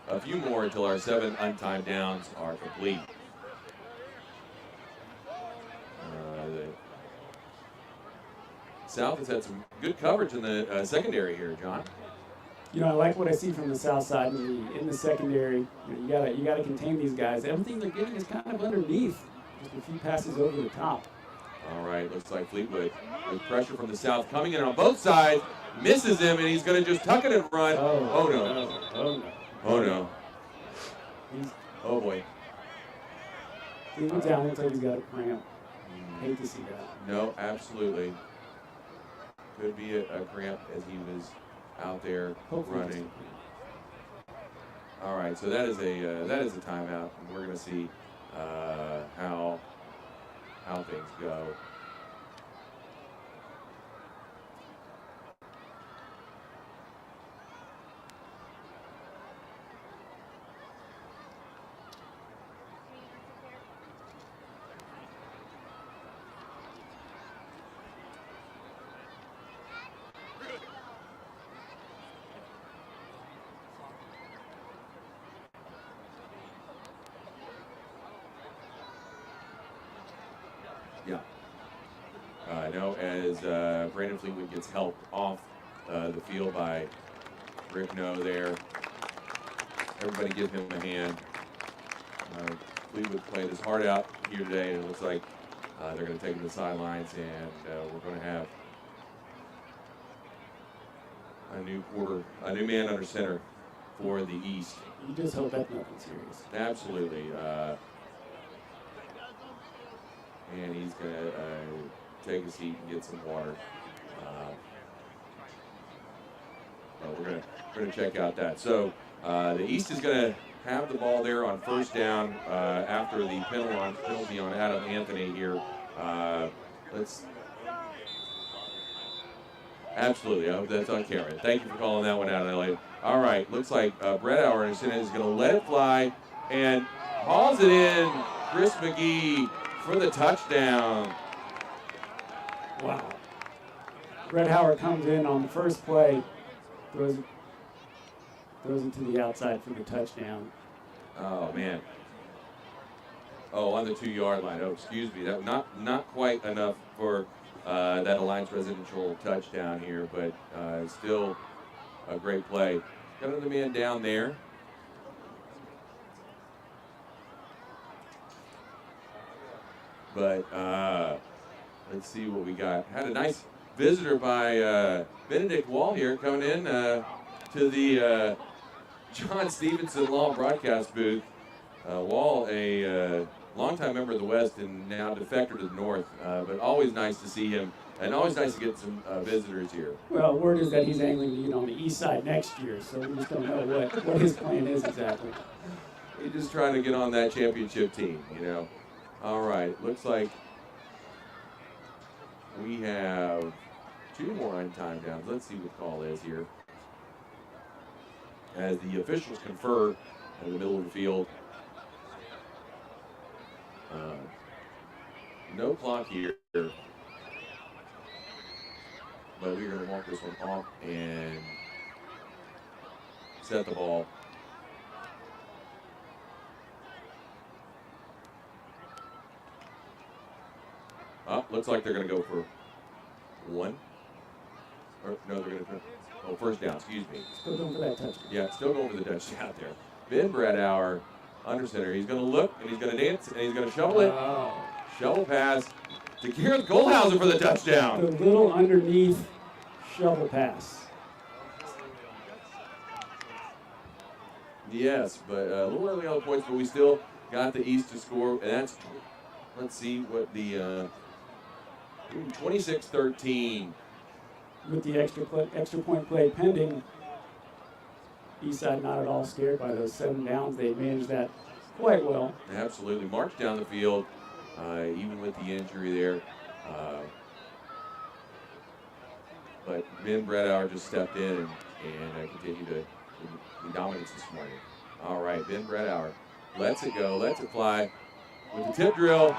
a few more until our 7 untimed downs are complete. The South has had some good coverage in the secondary here, John. I like what I see from the south side in the secondary. You gotta contain these guys. Everything they're getting is kind of underneath. Just a few passes over the top. All right, looks like Fleetwood with pressure from the south coming in on both sides, misses him, and he's going to just tuck it and run. Oh no. Oh no. Oh boy. Fleetwood's down. Looks like he's got a cramp. Hate to see that. No, absolutely. Could be a cramp as he was out there Hopefully running. All right, so that is a timeout, and we're going to see how things go. Yeah. I know as Brandon Fleetwood gets helped off the field by Rick No there. Everybody give him a hand. Fleetwood played his heart out here today, and it looks like they're going to take him to the sidelines, and we're going to have a new man under center for the East. You just hope that's nothing serious. Absolutely. And he's going to take a seat and get some water. But we're going to check out that. So the East is going to have the ball there on first down after the penalty on Adam Anthony here. Absolutely. I hope that's on camera. Thank you for calling that one out, Elliot. All right. Looks like Brett Auer is going to let it fly and hauls it in. Chris McGee for the touchdown. Wow. Brett Howard comes in on the first play, throws it to the outside for the touchdown. Oh, man. Oh, on the 2-yard line. Oh, excuse me. That not quite enough for that Alliance residential touchdown here, but still a great play. Got another man down there. But let's see what we got. Had a nice visitor by Benedict Wall here coming in to the John Stevenson Law broadcast booth. Wall, a longtime member of the West and now defector to the North, but always nice to see him and always nice to get some visitors here. Well, word is that he's angling to get on the east side next year, so we just don't know what his plan is exactly. He's just trying to get on that championship team, you know. All right, looks like we have 2 more on-time downs. Let's see what the call is here. As the officials confer in the middle of the field. No clock here. But we're going to walk this one off and set the ball. Looks like they're going to go for 1. Or, no, they're going to first down, excuse me. Still going for that touchdown. Yeah, still going for the touchdown there. Ben Bradauer, under center. He's going to look, and he's going to dance, and he's going to shovel it. Oh. Shovel pass to Garrett Goldhauser for the touchdown. The little underneath shovel pass. Yes, but a little early on the points, but we still got the East to score, and that's, let's see what the 26-13. With the extra point play pending, Eastside not at all scared by those 7 downs. They managed that quite well. Absolutely. Marched down the field, even with the injury there. But Ben Bradauer just stepped in and continued to be dominant this morning. All right, Ben Bradauer lets it go, lets it fly with the tip drill.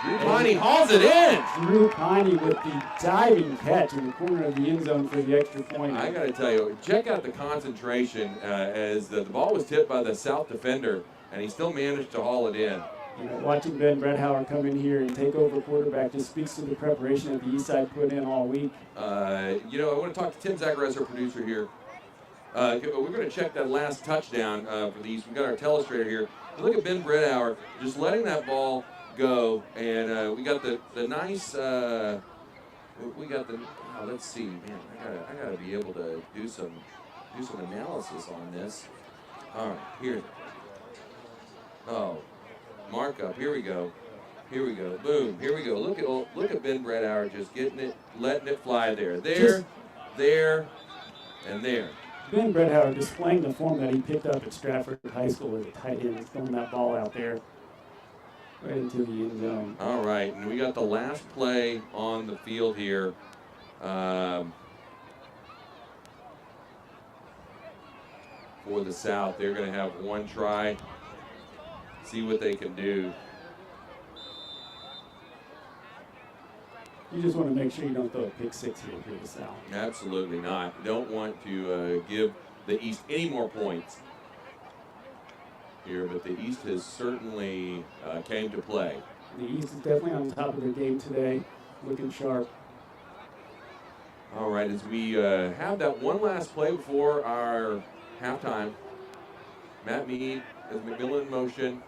Drew Piney hauls it in. Drew Piney with the diving catch in the corner of the end zone for the extra point. I got to tell you, check out the concentration as the ball was tipped by the South defender, and he still managed to haul it in. You know, watching Ben Bradauer come in here and take over quarterback just speaks to the preparation that the Eastside put in all week. You know, I want to talk to Tim Zacharias, our producer here. We're going to check that last touchdown for the East. We've got our telestrator here. Look at Ben Bradauer just letting that ball go, and we got the nice. Let's see, man. I gotta be able to do some analysis on this. All right, here. Oh, markup. Here we go. Here we go. Boom. Here we go. Look at Ben Bredower just getting it, letting it fly there. There, and there. Ben Bredower displaying the form that he picked up at Stratford High School as a tight end, throwing that ball out there right into the end zone. All right, and we got the last play on the field here. For the South, they're going to have one try. See what they can do. You just want to make sure you don't throw a pick six here for the South. Absolutely not. Don't want to give the East any more points here, but the East has certainly came to play. The East is definitely on top of their game today, looking sharp. All right, as we have that one last play before our halftime, Matt Mead has McMillan in motion.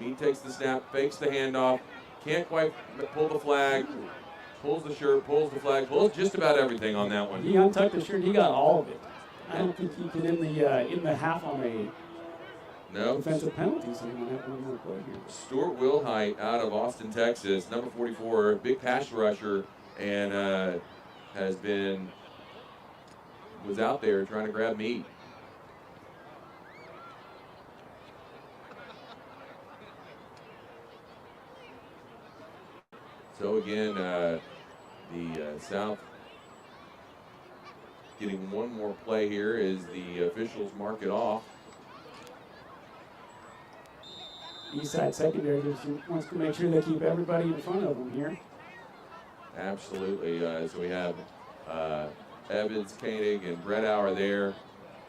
Mead takes the snap, fakes the handoff, can't quite pull the flag. Pulls the shirt, pulls the flag, pulls just about everything on that one. He untucked the shirt. He got all of it. I don't think he could in the half on a defensive penalty, so he might have one more play here. Stuart Wilhite out of Austin, Texas, number 44, big pass rusher, and was out there trying to grab Mead. So again, the South getting one more play here as the officials mark it off. Eastside secondary just wants to make sure they keep everybody in front of them here. Absolutely. So we have Evans, Koenig, and Bredower there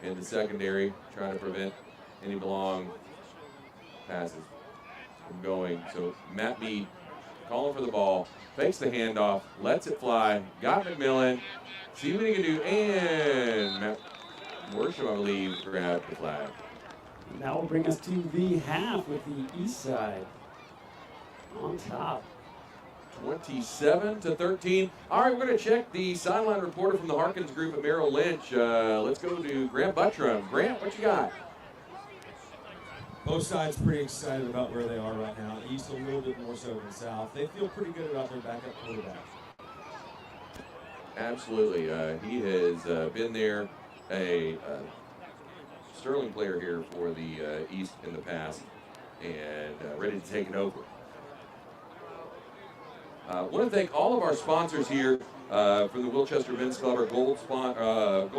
in the secondary, trying to prevent any long passes from going. So Matt Mead calling for the ball, fakes the handoff, lets it fly, got McMillan, see what he can do, and Matt Worsham, I believe, grabbed the flag. That will bring us to the half with the East Side on top. 27-13. All right, we're going to check the sideline reporter from the Harkins Group at Merrill Lynch. Let's go to Grant Buttram. Grant, what you got? Both sides pretty excited about where they are right now. East a little bit more so than South. They feel pretty good about their backup quarterback. Absolutely. He has been there, a sterling player here for the East in the past, and ready to take it over. I want to thank all of our sponsors here from the Wilchester Men's Club, our gold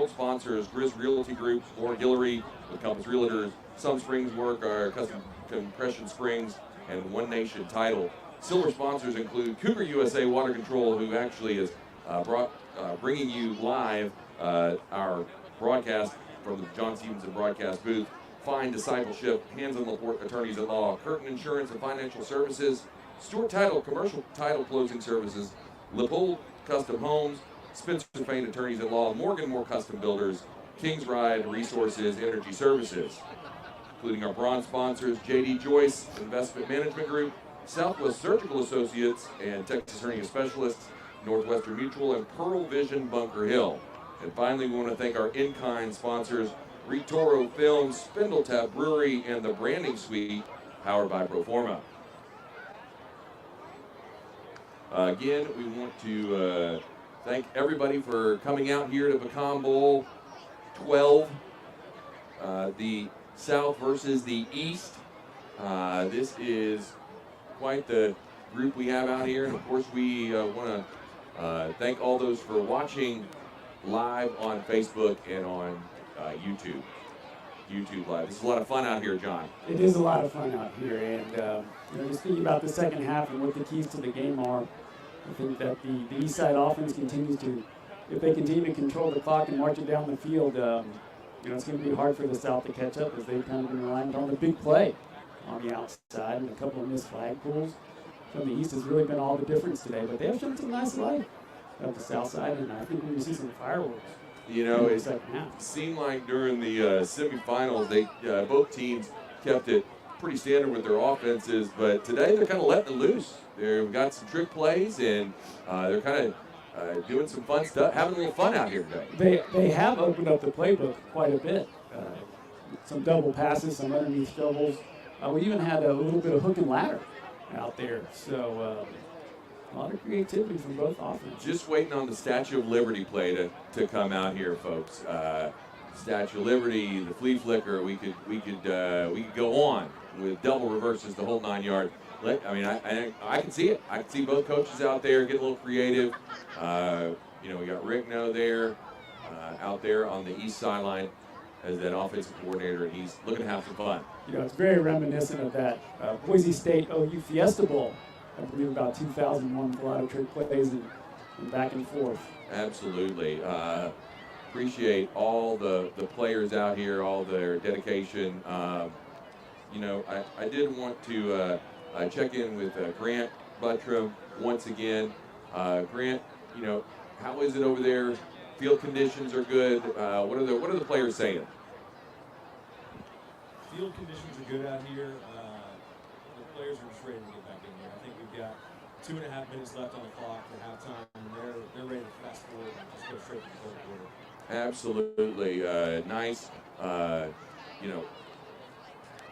sponsors, Grizz Realty Group, Laura Guillory with Compass Realtors, Some Springs Work, our custom compression springs, and One Nation title. Silver sponsors include Cougar USA Water Control, who actually is bringing you live our broadcast from the John Stevenson broadcast booth. Fine Discipleship, Hands on Laporte Attorneys at Law, Curtin Insurance and Financial Services, Stewart Title, Commercial Title Closing Services, Leopold Custom Homes, Spencer Fain Attorneys at Law, Morgan Moore Custom Builders, Kings Ride Resources Energy Services, including our bronze sponsors, J.D. Joyce Investment Management Group, Southwest Surgical Associates, and Texas Hernia Specialists, Northwestern Mutual, and Pearl Vision Bunker Hill. And finally, we want to thank our in-kind sponsors, Retoro Films, Spindletap Brewery, and the Branding Suite, powered by Proforma. Again, we want to thank everybody for coming out here to Pecan Bowl 12, the South versus the East. This is quite the group we have out here, and of course we want to thank all those for watching live on Facebook and on YouTube Live. This is a lot of fun out here, John. It is a lot of fun out here, and just thinking about the second half and what the keys to the game are, I think that the East Side offense continues to, if they continue to control the clock and march it down the field, it's going to be hard for the South to catch up as they've kind of been relying on the big play on the outside and a couple of missed flag pulls. From the East has really been all the difference today, but they have shown some nice life at the South side, and I think we're going to see some fireworks. You know, it seemed like during the semifinals, both teams kept it pretty standard with their offenses, but today they're kind of letting it loose. They've got some trick plays, and they're kind of doing some fun stuff, having a little fun out here today. They have opened up the playbook quite a bit. Some double passes, some underneath doubles. We even had a little bit of hook and ladder out there. So a lot of creativity from both offenses. Just waiting on the Statue of Liberty play to come out here, folks. Statue of Liberty, the flea flicker. We could go on with double reverses, the whole 9 yard. I can see it. I can see both coaches out there get a little creative. We got Rick No there, out there on the east sideline as that offensive coordinator, and he's looking to have some fun. It's very reminiscent of that Boise State OU Fiesta Bowl, I believe about 2001, with a lot of trick plays and back and forth. Absolutely. Appreciate all the players out here, all their dedication. I did want to check in with Grant Buttram once again. Grant, how is it over there? Field conditions are good. What are the players saying? Field conditions are good out here. The players are just ready to get back in here. I think we've got 2.5 minutes left on the clock for halftime, and they're ready to fast forward and just go straight to the third quarter. Absolutely. Nice,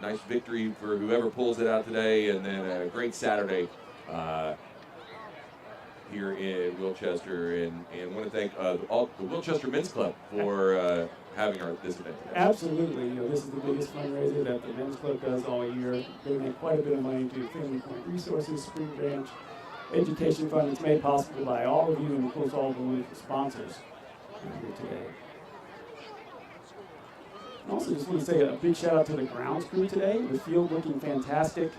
nice victory for whoever pulls it out today, and then a great Saturday here in Wilchester, and want to thank all the Wilchester Men's Club for having this event today. Absolutely. This is the biggest fundraiser that the Men's Club does all year. They make quite a bit of money to Family Point Resources, Spring Branch Education Fund. It's made possible by all of you and, of course, all the wonderful sponsors here today. I also just want to say a big shout out to the grounds crew today. The field looking fantastic,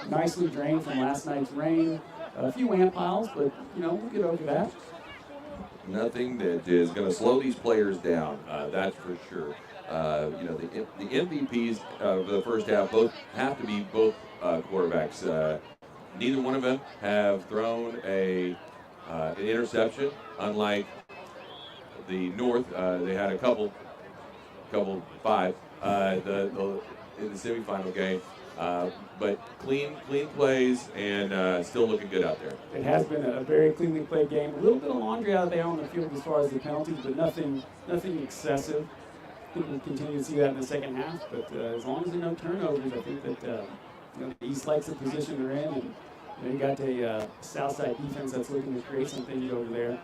nicely drained from last night's rain. A few ant piles, but we'll get over that. Nothing that is going to slow these players down. That's for sure. The MVPs for the first half have to be both quarterbacks. Neither one of them have thrown an interception. Unlike the North, they had a couple 5 in the semifinal game. But clean plays and still looking good out there. It has been a very cleanly played game. A little bit of laundry out there on the field as far as the penalties, but nothing excessive. I think we'll continue to see that in the second half. But as long as there are no turnovers, I think that the East likes the position they're in, and you got a Southside defense that's looking to create something over there.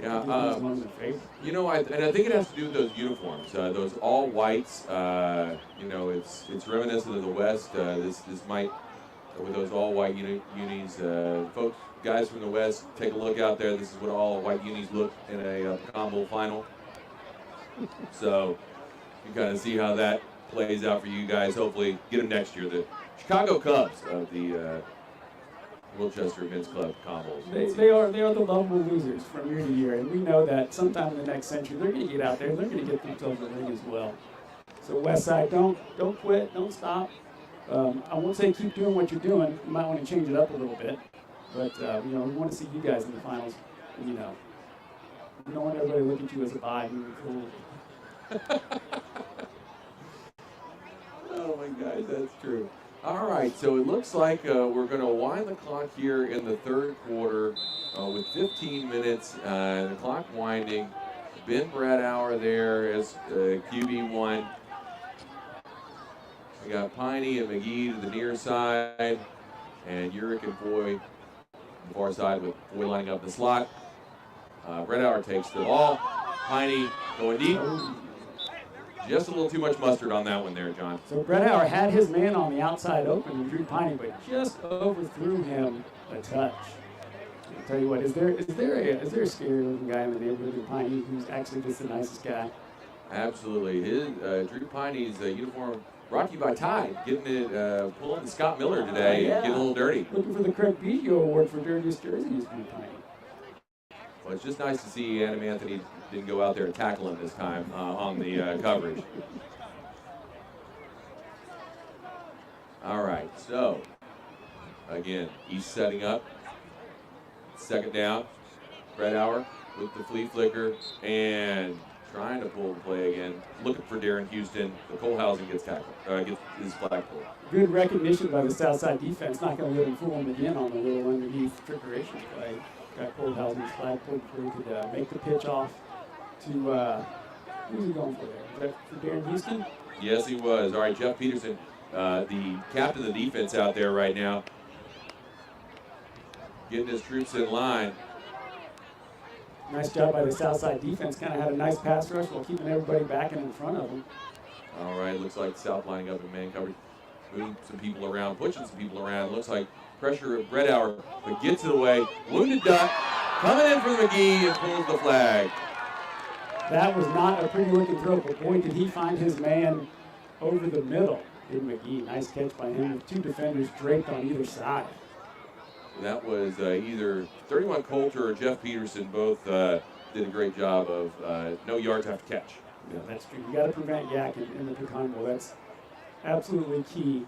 Yeah, I think it has to do with those uniforms, those all whites. It's reminiscent of the West. This might, with those all white unis, folks, guys from the West, take a look out there. This is what all white unis look in a Pecan Bowl final. So you kind of see how that plays out for you guys. Hopefully, get them next year. The Chicago Cubs of the Wilchester Men's Club combos. They are the lovable losers from year to year, and we know that sometime in the next century they're going to get out there. They're going to get themselves a ring as well. So West Side, don't quit, don't stop. I won't say keep doing what you're doing. You might want to change it up a little bit, but we want to see you guys in the finals. And, we don't want everybody to look at you as a bye moving forward. Oh my gosh, that's true. All right, so it looks like we're going to wind the clock here in the third quarter with 15 minutes. The clock winding. Ben Bradauer there as QB1. We got Piney and McGee to the near side, and Urick and Foy on the far side with Foy lining up the slot. Bradauer takes the ball. Piney going deep. Just a little too much mustard on that one there, John. So Bradauer had his man on the outside open and Drew Piney, but just overthrew him a touch. I'll tell you what, is there a scary looking guy in the neighborhood of Piney who's actually just the nicest guy? Absolutely. His Drew Piney's uniform brought to you by Tide, getting it pulling the Scott Miller today and getting a little dirty. Looking for the Craig Biggio Award for dirtiest jersey is Drew Piney. Well, it's just nice to see Adam Anthony didn't go out there and tackle him this time on the coverage. All right, so again, he's setting up. Second down. Bradauer with the flea flicker and trying to pull the play again. Looking for Darren Houston. The Colehausen gets tackled. Gets his flag pulled. Good recognition by the Southside defense. Not going to let him fool him again on the little underneath trickeration play. Got Colehausen's flag pulled before he could make the pitch off to who's he going for there? Is that for Darren Houston? Yes, he was. All right, Jeff Peterson the captain of the defense out there right now, getting his troops in line. Nice job by the Southside defense. Kind of had a nice pass rush while keeping everybody back and in front of them. All right, looks like South lining up in man coverage, moving some people around, pushing some people around. Looks like pressure of Bredower, but gets it away. Wounded duck coming in for McGee and pulls the flag. That was not a pretty looking throw, but boy, did he find his man over the middle in McGee. Nice catch by him with 2 defenders draped on either side. That was either 31 Coulter or Jeff Peterson. Both did a great job of no yards after catch. Yeah, that's true. You got to prevent yak in the Pecan Bowl. That's absolutely key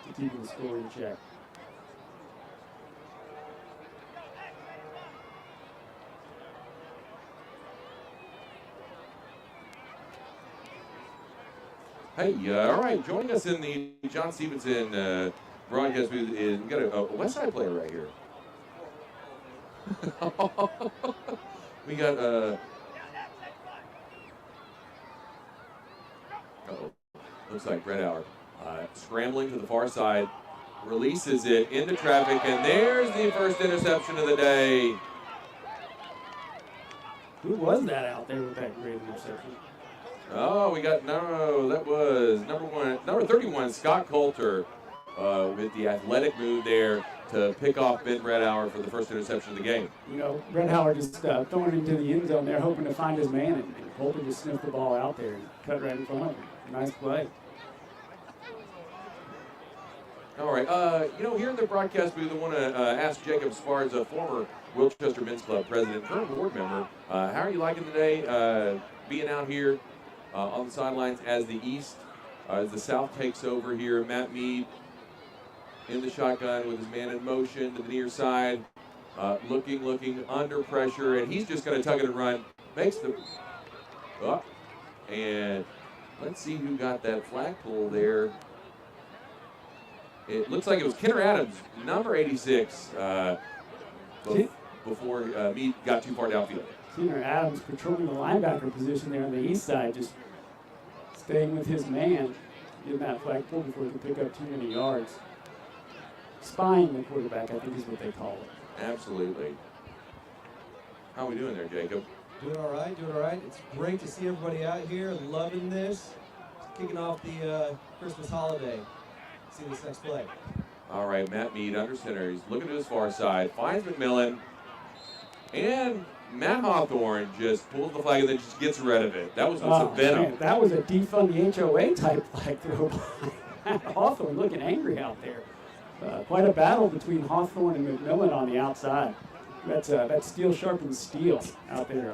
to keeping the score in check. Hey, all right, joining us in the John Stevenson broadcast booth is, we got a West Side player right here. We got looks like Bredower scrambling to the far side, releases it into traffic, and there's the first interception of the day. Who was that out there with that great interception? Oh, we got, no, that was number 31, Scott Coulter, with the athletic move there to pick off Ben Bredower for the first interception of the game. You know, Bredower just throwing it into the end zone there, hoping to find his man, and Coulter just sniffed the ball out there and cut right in front of him. Nice play. All right, here in the broadcast booth, I want to ask Jacob Spards, a former Wilchester Men's Club president, current board member, how are you liking today being out here on the sidelines as the the South takes over here? Matt Mead in the shotgun with his man in motion to the near side, looking under pressure, and he's just going to tug it and run. Makes the and let's see who got that flag pull there. It looks like it was Kenner Adams, number 86, before Mead got too far downfield. Kenner Adams patrolling the linebacker position there on the east side, just staying with his man, getting that flag pulled before he could pick up too many yards. Spying the quarterback, I think is what they call it. Absolutely. How are we doing there, Jacob? Doing all right, doing all right. It's great to see everybody out here loving this. Kicking off the Christmas holiday. See this next play. All right, Matt Mead under center. He's looking to his far side, finds McMillan, and Matt Hawthorne just pulls the flag and then just gets rid of it. That was with some venom. Man, that was a defund the HOA type flag throw by Matt Hawthorne, looking angry out there. Quite a battle between Hawthorne and McMillan on the outside. That's steel sharpens steel out there.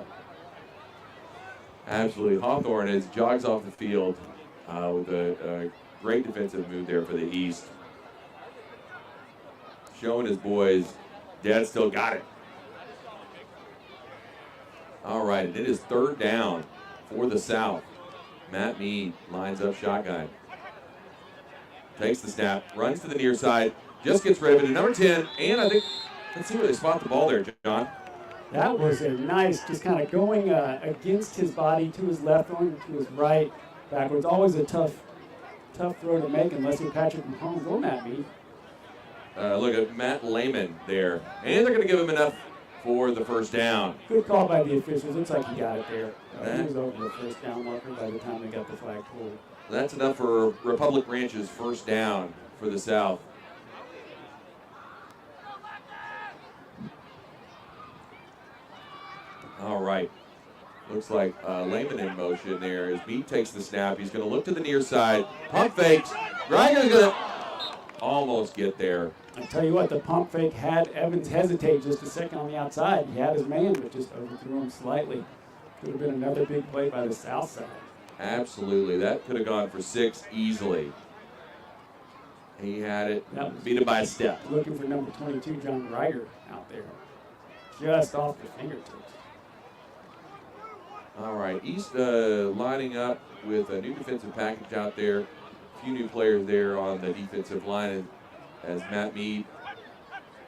Absolutely. Hawthorne jogs off the field with a great defensive move there for the East. Showing his boys, Dad still got it. All right, and it is third down for the South. Matt Mead lines up shotgun. Takes the snap, runs to the near side, just gets rid of it. And number 10, and I think, let's see where they spot the ball there, John. That was a nice, just kind of going against his body to his left, going to his right, backwards. Always a tough throw to make unless you're Patrick Mahomes or Matt Mead. Look at Matt Lehman there. And they're going to give him enough for the first down. Good call by the officials. Looks like he got it there. He was over the first down marker by the time they got the flag pulled. That's enough for Republic Ranch's first down for the South. All right. Looks like Lehman in motion there as Mead takes the snap. He's going to look to the near side. Pump fakes. Greiger's going to almost get there. I tell you what, the pump fake had Evans hesitate just a second on the outside. He had his man, but just overthrew him slightly. Could have been another big play by the South side. Absolutely. That could have gone for 6 easily. He had it. Beat it by a step. Looking for number 22, John Greiger, out there. Just off the fingertips. All right. East lining up with a new defensive package out there. A few new players there on the defensive line as Matt Mead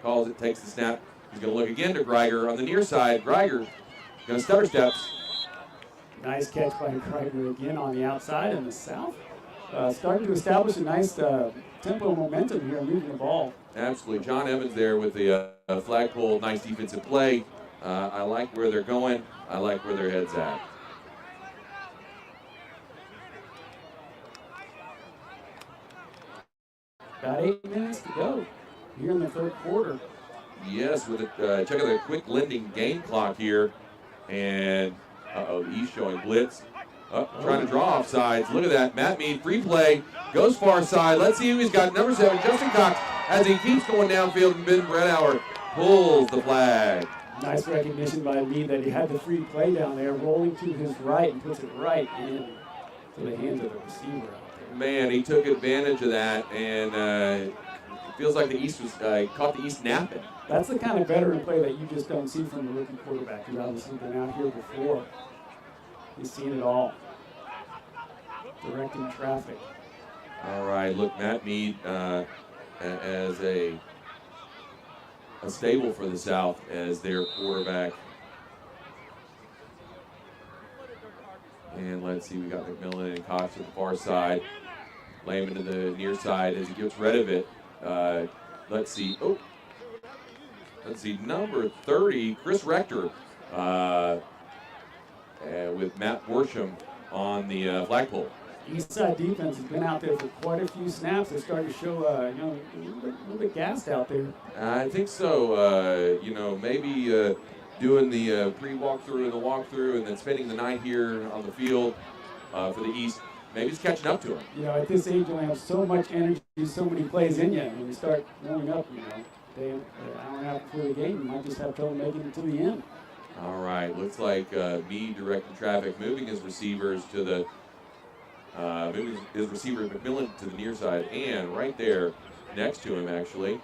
calls it, takes the snap. He's going to look again to Greiger on the near side. Greiger going to stutter steps. Nice catch by Kreitner again on the outside, and the South starting to establish a nice tempo momentum here, moving the ball. Absolutely. John Evans there with the flagpole. Nice defensive play. I like where they're going. I like where their head's at. About 8 minutes to go here in the third quarter. Yes, with a check out the quick lending game clock here. And, the East showing blitz. Trying to draw off sides. Look at that. Matt Mead, free play, goes far side. Let's see who he's got. Number 7, Justin Cox, as he keeps going downfield, and Ben Bredauer pulls the flag. Nice recognition by Mead that he had the free play down there, rolling to his right and puts it right in to the hands of the receiver out there. Man, he took advantage of that, and it feels like the East was caught the East napping. That's the kind of veteran play that you just don't see from a rookie quarterback. He's obviously been out here before. He's seen it all. Directing traffic. All right, look, Matt Mead as a stable for the South as their quarterback. And let's see, we got McMillan and Cox to the far side. Layman to the near side as he gets rid of it. Let's see. Number 30, Chris Rector, with Matt Worsham on the flagpole. East side defense has been out there for quite a few snaps. They're starting to show, a little bit gassed out there. I think so. Maybe doing the pre-walkthrough and the walkthrough, and then spending the night here on the field for the East. Maybe it's catching up to them. At this age, you only have so much energy, so many plays in you. When you start warming up, an hour and a half before the game, you might just have trouble making it to the end. All right, looks like Mead directing traffic, moving his receivers to the McMillan to the near side, and right there next to him, actually.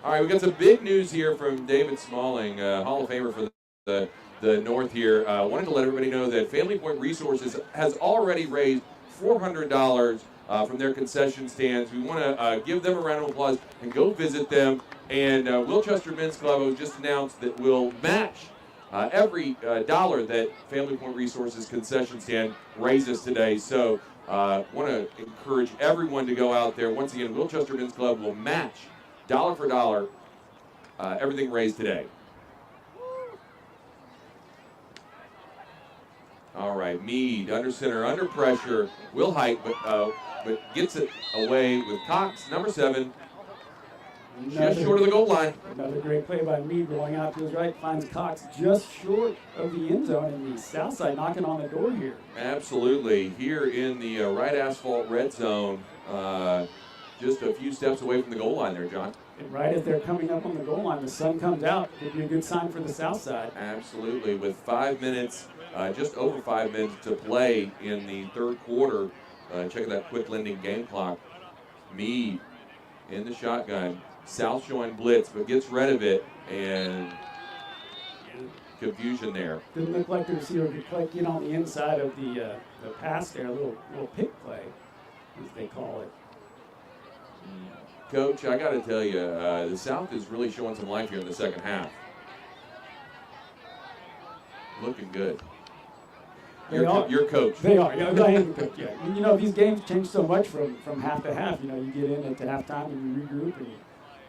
All right, we got some big news here from David Smalling, Hall of Famer for the North here. Wanted to let everybody know that Family Point Resources has already raised $400 from their concession stands. We want to give them a round of applause and go visit them. And Wilchester Men's Club just announced that we'll match every dollar that Family Point Resources concession stand raises today. So want to encourage everyone to go out there. Once again, Wilchester Men's Club will match dollar for dollar everything raised today. All right, Mead under center, under pressure, will hike, but gets it away with Cox, number 7, just short of the goal line. Another great play by Mead, going out to his right, finds Cox just short of the end zone, and the South side knocking on the door here. Absolutely, here in the right asphalt red zone, just a few steps away from the goal line there, John. And right as they're coming up on the goal line, the sun comes out. Could be a good sign for the South side. Absolutely, with 5 minutes, just over 5 minutes to play in the third quarter. Check out that quick lending game clock. Mead in the shotgun. South showing blitz, but gets rid of it, and confusion there. Didn't look like the receiver could quite get on the inside of the pass there. A little pick play, as they call it. Coach, I got to tell you, the South is really showing some life here in the second half. Looking good. Your coach. They are. I am the coach. Yeah. These games change so much from half to half. You get in at the halftime and you regroup and you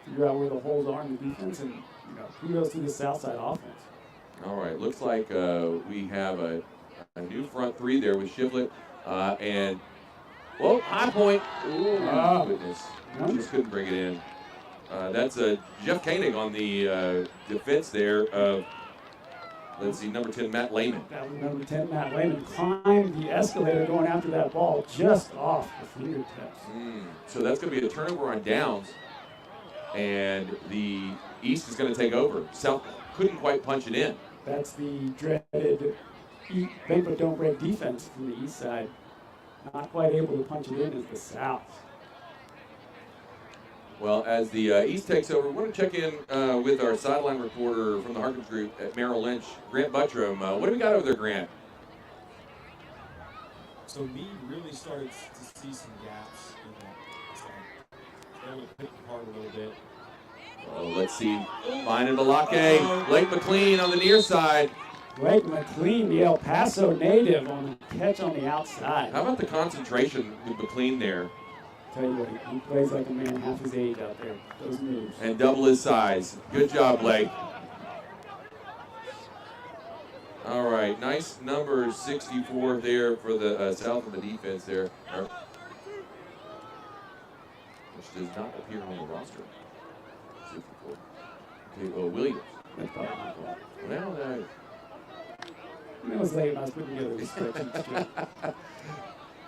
figure out where the holes are in the defense, and kudos to the South side offense. All right. Looks like we have a new front three there with Shivlett and high point. Ooh, goodness. Just couldn't bring it in. That's Jeff Koenig on the defense there of, let's see, number 10, Matt Lehman. That was number 10, Matt Lehman. Climbed the escalator going after that ball just off the fingertips. So that's going to be a turnover on downs, and the East is going to take over. South couldn't quite punch it in. That's the dreaded eat, bend but don't break defense from the East side. Not quite able to punch it in as the South. Well, as the East takes over, we want to check in with our sideline reporter from the Harkins Group at Merrill Lynch, Grant Buttram. What do we got over there, Grant? So Mead really started to see some gaps in that. They were picking apart a little bit. Oh, let's see. Finding Balake. Blake McLean on the near side. Blake McLean, the El Paso native, on the catch on the outside. How about the concentration with McLean there? Tell you what, he plays like a man half his age out there. Those moves. And double his size. Good job, Blake. All right, nice number 64 there for the South of the defense there, which does not appear on the roster. 64. Okay, Williams. That's probably not bad. Well, It was late when I was putting together this spreadsheet.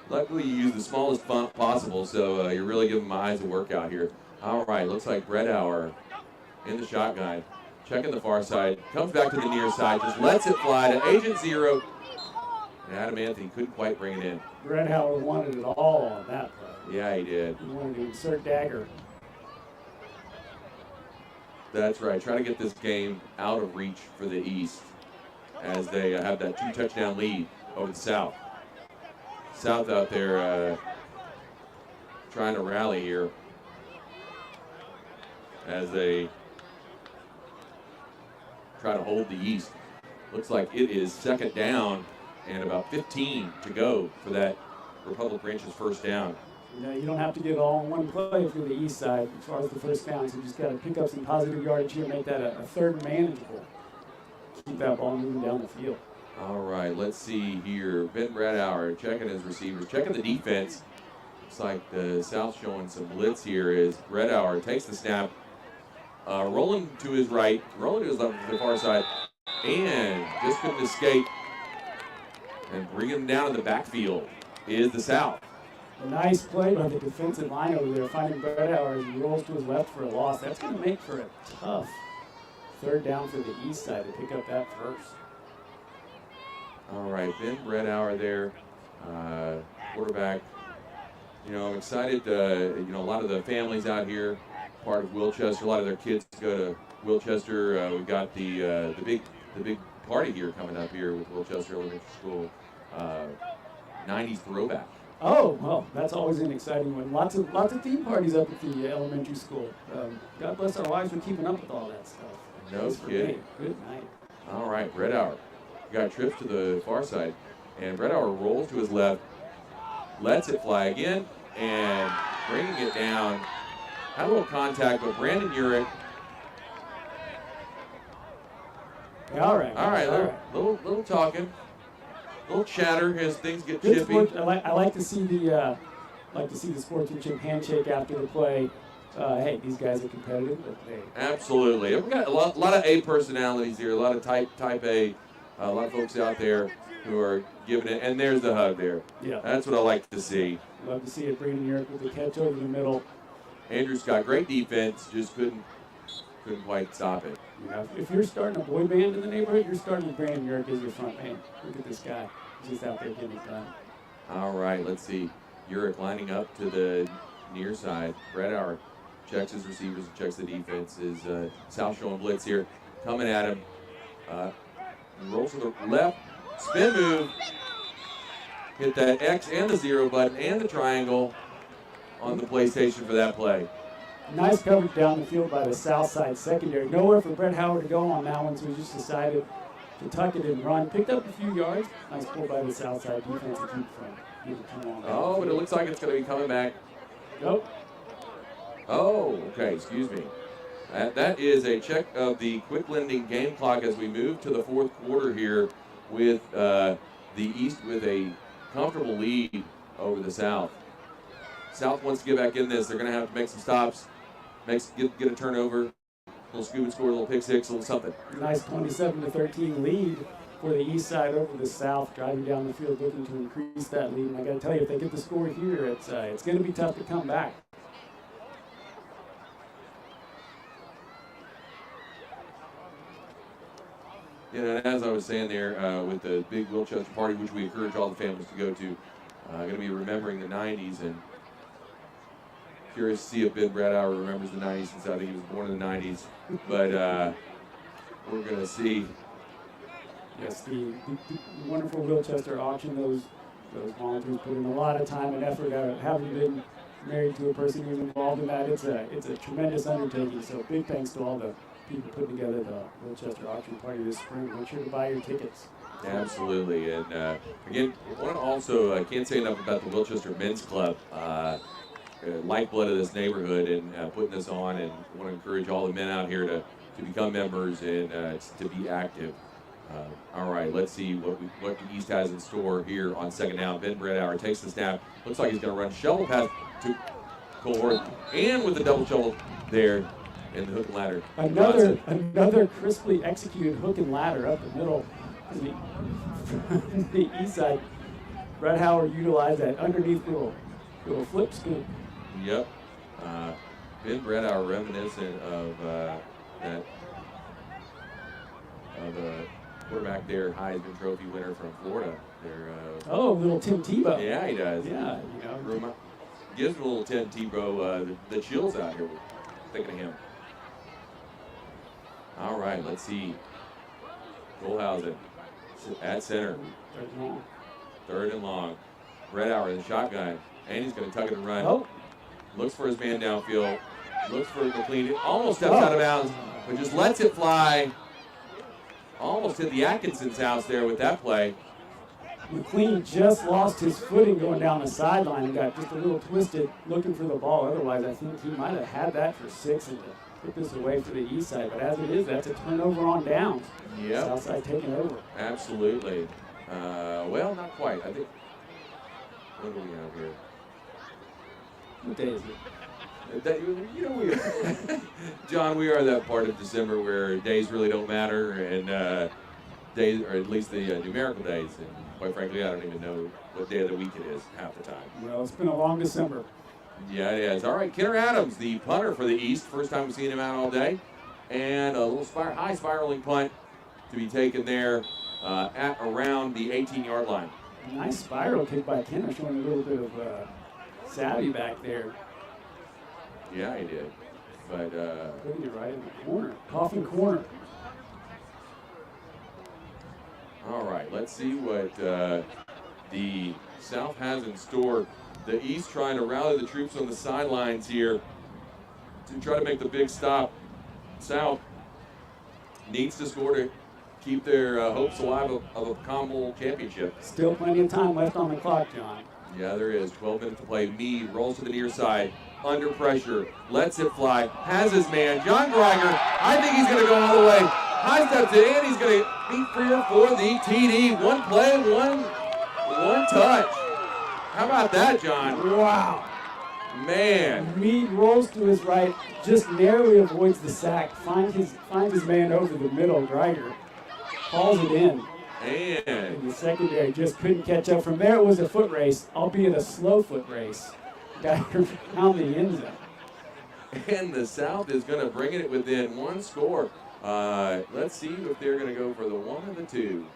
luckily you use the smallest font possible, so you're really giving my eyes a workout here. All right, looks like Brett Hour in the shotgun. Checking the far side, comes back to the near side, just lets it fly to Agent Zero. And Adam Anthony couldn't quite bring it in. Brett Howard wanted it all on that play. Yeah, he did. He wanted to insert dagger. That's right. Try to get this game out of reach for the East as they have that 2-touchdown lead over the South. South out there trying to rally here as they try to hold the East. Looks like it is second down and about 15 to go for that Republic Ranch's first down. You know, you don't have to get it all in one play if you're the East side as far as the first down. So you just got to pick up some positive yardage here, make that a third manageable. Keep that ball moving down the field. All right, let's see here. Ben Bradauer checking his receivers, checking the defense. Looks like the South showing some blitz here as Bradauer takes the snap. Rolling to his right, rolling to his left to the far side, and just couldn't escape. And bringing him down in the backfield is the South. Nice play by the defensive line over there, finding Bradauer as he rolls to his left for a loss. That's going to make for a tough third down for the East side to pick up that first. All right, Ben Bradauer there, quarterback. You know, I'm excited. You know, a lot of the families out here, part of Wilchester. A lot of their kids go to Wilchester. We've got the big party here coming up here with Wilchester Elementary School. 90s throwback. Oh, well, that's always an exciting one. Lots of theme parties up at the elementary school. God bless our wives for keeping up with all that stuff. No kidding. Good night. All right, Bradauer got tripped to the far side, and Bradauer rolls to his left, lets it fly again, and bringing it down. Had a little contact, but Brandon Urich. All right. Little talking, little chatter as things get Good chippy. sport. I like to see the sportsmanship handshake after the play. Hey, these guys are competitive. But hey. Absolutely. We've got a lot of A personalities here, a lot of type A, a lot of folks out there who are giving it. And there's the hug there. Yeah. That's what I like to see. Love to see it. Brandon Urich with the catch over the middle. Andrew's got great defense, just couldn't quite stop it. You know, if you're starting a boy band in the neighborhood, you're starting with Brandon Urich as your front man. Look at this guy. He's just out there getting it done. All right, let's see. Urich lining up to the near side. Bradauer checks his receivers and checks the defense. Is South showing blitz here, coming at him. Rolls to the left, spin move. Hit that X and the 0 button and the triangle on the PlayStation for that play. Nice coverage down the field by the South Side secondary. Nowhere for Brett Howard to go on that one, so he just decided to tuck it and run. Picked up a few yards. Nice pull by the South Side defense to keep from either too long. Oh, but it looks like it's going to be coming back. Nope. Oh, okay, excuse me. That is a check of the quick lending game clock as we move to the fourth quarter here with the East with a comfortable lead over the South. South wants to get back in this. They're going to have to make some stops, get a turnover, a little scoop and score, a little pick six, a little something. Nice 27-13 lead for the East side over the South, driving down the field looking to increase that lead. And I got to tell you, if they get the score here, it's going to be tough to come back. You know, as I was saying there, with the big Wilchester party, which we encourage all the families to go to, going to be remembering the 90s, and curious to see if Ben Bradauer remembers the 90s, since I think he was born in the 90s. But we're going to see. Yes, the wonderful Wilchester auction, those volunteers put in a lot of time and effort, having been married to a person who's involved in that. It's a tremendous undertaking. So big thanks to all the people putting together the Wilchester auction party this spring. Make sure to buy your tickets. Absolutely. And again, I want to also, can't say enough about the Wilchester Men's Club, lifeblood of this neighborhood, and putting this on. And I want to encourage all the men out here to become members and to be active. All right, let's see what the East has in store here on second down. Ben Bredauer takes the snap. Looks like he's going to run shovel pass to Cole and with the double shovel there in the hook and ladder. Another crisply executed hook and ladder up the middle. The east side. Brett Howard utilized that underneath little flip scoop. Yep. Ben Bredauer reminiscent of the quarterback there, Heisman Trophy winner from Florida. Little Tim Tebow. Yeah, he does. Yeah, Gives a little Tim Tebow the chills out here thinking of him. All right, let's see. Goldhausen at center. Third and long. Bredauer in the shotgun. And he's going to tuck it and run. Oh. Looks for his man downfield. Looks for McLean. Almost steps out of bounds, but just lets it fly. Almost hit the Atkinson's house there with that play. McLean just lost his footing going down the sideline and got just a little twisted looking for the ball. Otherwise, I think he might have had that for 6 and to put this away for the east side. But as it is, that's a turnover on downs. Yep. South side taking over. Absolutely. Well, not quite. I think. What do we have here? What day is it? John, we are that part of December where days really don't matter, and days, or at least the numerical days. And quite frankly, I don't even know what day of the week it is half the time. Well, it's been a long December. Yeah, it is. All right, Kenner Adams, the punter for the East. First time we've seen him out all day. And a little high spiraling punt to be taken there at around the 18-yard line. Nice spiral kick by Kenner, showing a little bit of savvy back there. Yeah, he did. But putting it right in the corner, coffin corner. All right, let's see what the South has in store. The East trying to rally the troops on the sidelines here to try to make the big stop. South needs to score to keep their hopes alive of a Pecan Bowl championship. Still plenty of time left on the clock, John. Yeah, there is. 12 minutes to play. Meade rolls to the near side, under pressure, lets it fly, has his man, John Greiger. I think he's going to go all the way. High steps it in. He's going to be clear for the TD. One play, one touch. How about that, John? Wow. Man. Meade rolls to his right, just narrowly avoids the sack, finds his man over the middle. Greiger hauls it in. And the secondary just couldn't catch up. From there, it was a foot race, albeit a slow foot race. Got around the end zone. And the South is going to bring it within one score. Let's see if they're going to go for the 1 or the 2.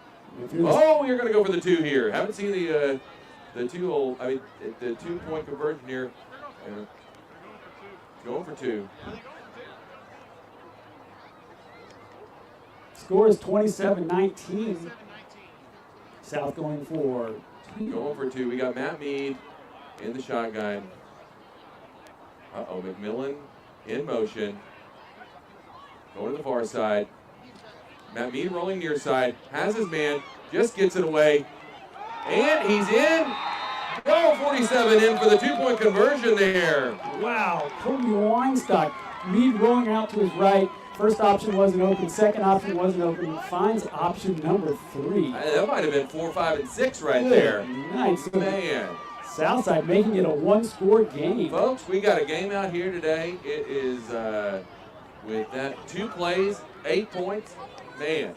Oh, you're going to go for the 2 here. Haven't seen the 2-point conversion here. Going for 2. Score is 27-19. South going for 2. Going for 2. We got Matt Meade in the shotgun. McMillan in motion. Going to the far side. Matt Meade rolling near side. Has his man. Just gets it away. And he's in. Oh, 47 in for the 2-point conversion there. Wow. Kobe Weinstock. Meade rolling out to his right. First option wasn't open. Second option wasn't open. Finds option number 3. That might have been 4, 5, and 6 right there. Nice. Man. Southside making it a 1-score game. Folks, we got a game out here today. It is with that 2 plays, 8 points. Man,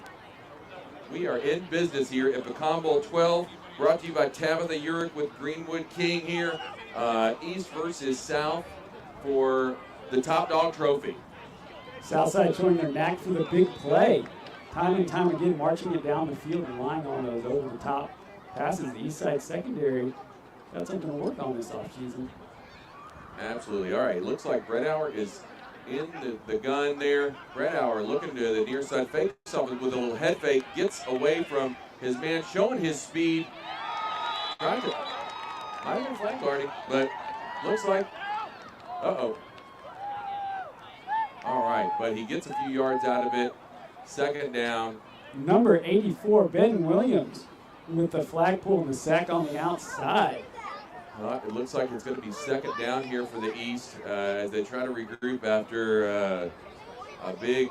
we are in business here at Pecan Bowl 12. Brought to you by Tabitha Urick with Greenwood King here. East versus South for the Top Dog Trophy. Southside showing their knack for the big play. Time and time again, marching it down the field, relying on those over-the-top passes. The East Side secondary got something to work on this offseason. Absolutely. All right, looks like Bredauer is in the gun there. Bredauer looking to the near side fake something with a little head fake. Gets away from his man, showing his speed. Might have been flank guarding, but looks like Uh-oh. All right, but he gets a few yards out of it. Second down. Number 84, Ben Williams, with the flagpole and the sack on the outside. It looks like it's going to be second down here for the East as they try to regroup after a big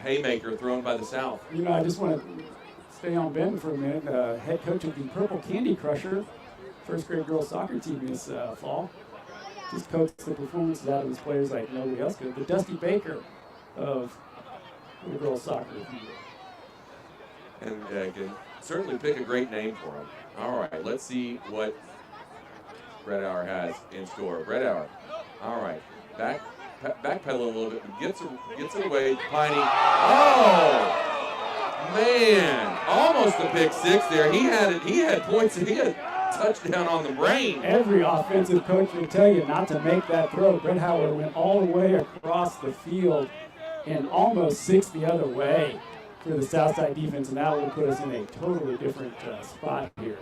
haymaker thrown by the South. You know, I just want to stay on Ben for a minute. Head coach of the Purple Candy Crusher, first grade girls soccer team this fall. Just coached the performances out of his players like nobody else could. The Dusty Baker of the girls soccer, if you will. And can certainly pick a great name for him. All right, let's see what Brett Hour has in store. Brett Hour. All right, backpedaling a little bit, gets it away. Piney. Oh man, almost a pick six there. He had points. He had a touchdown on the brain. Every offensive coach will tell you not to make that throw. Brett Howard went all the way across the field and almost six the other way for the Southside defense, and that will put us in a totally different spot here.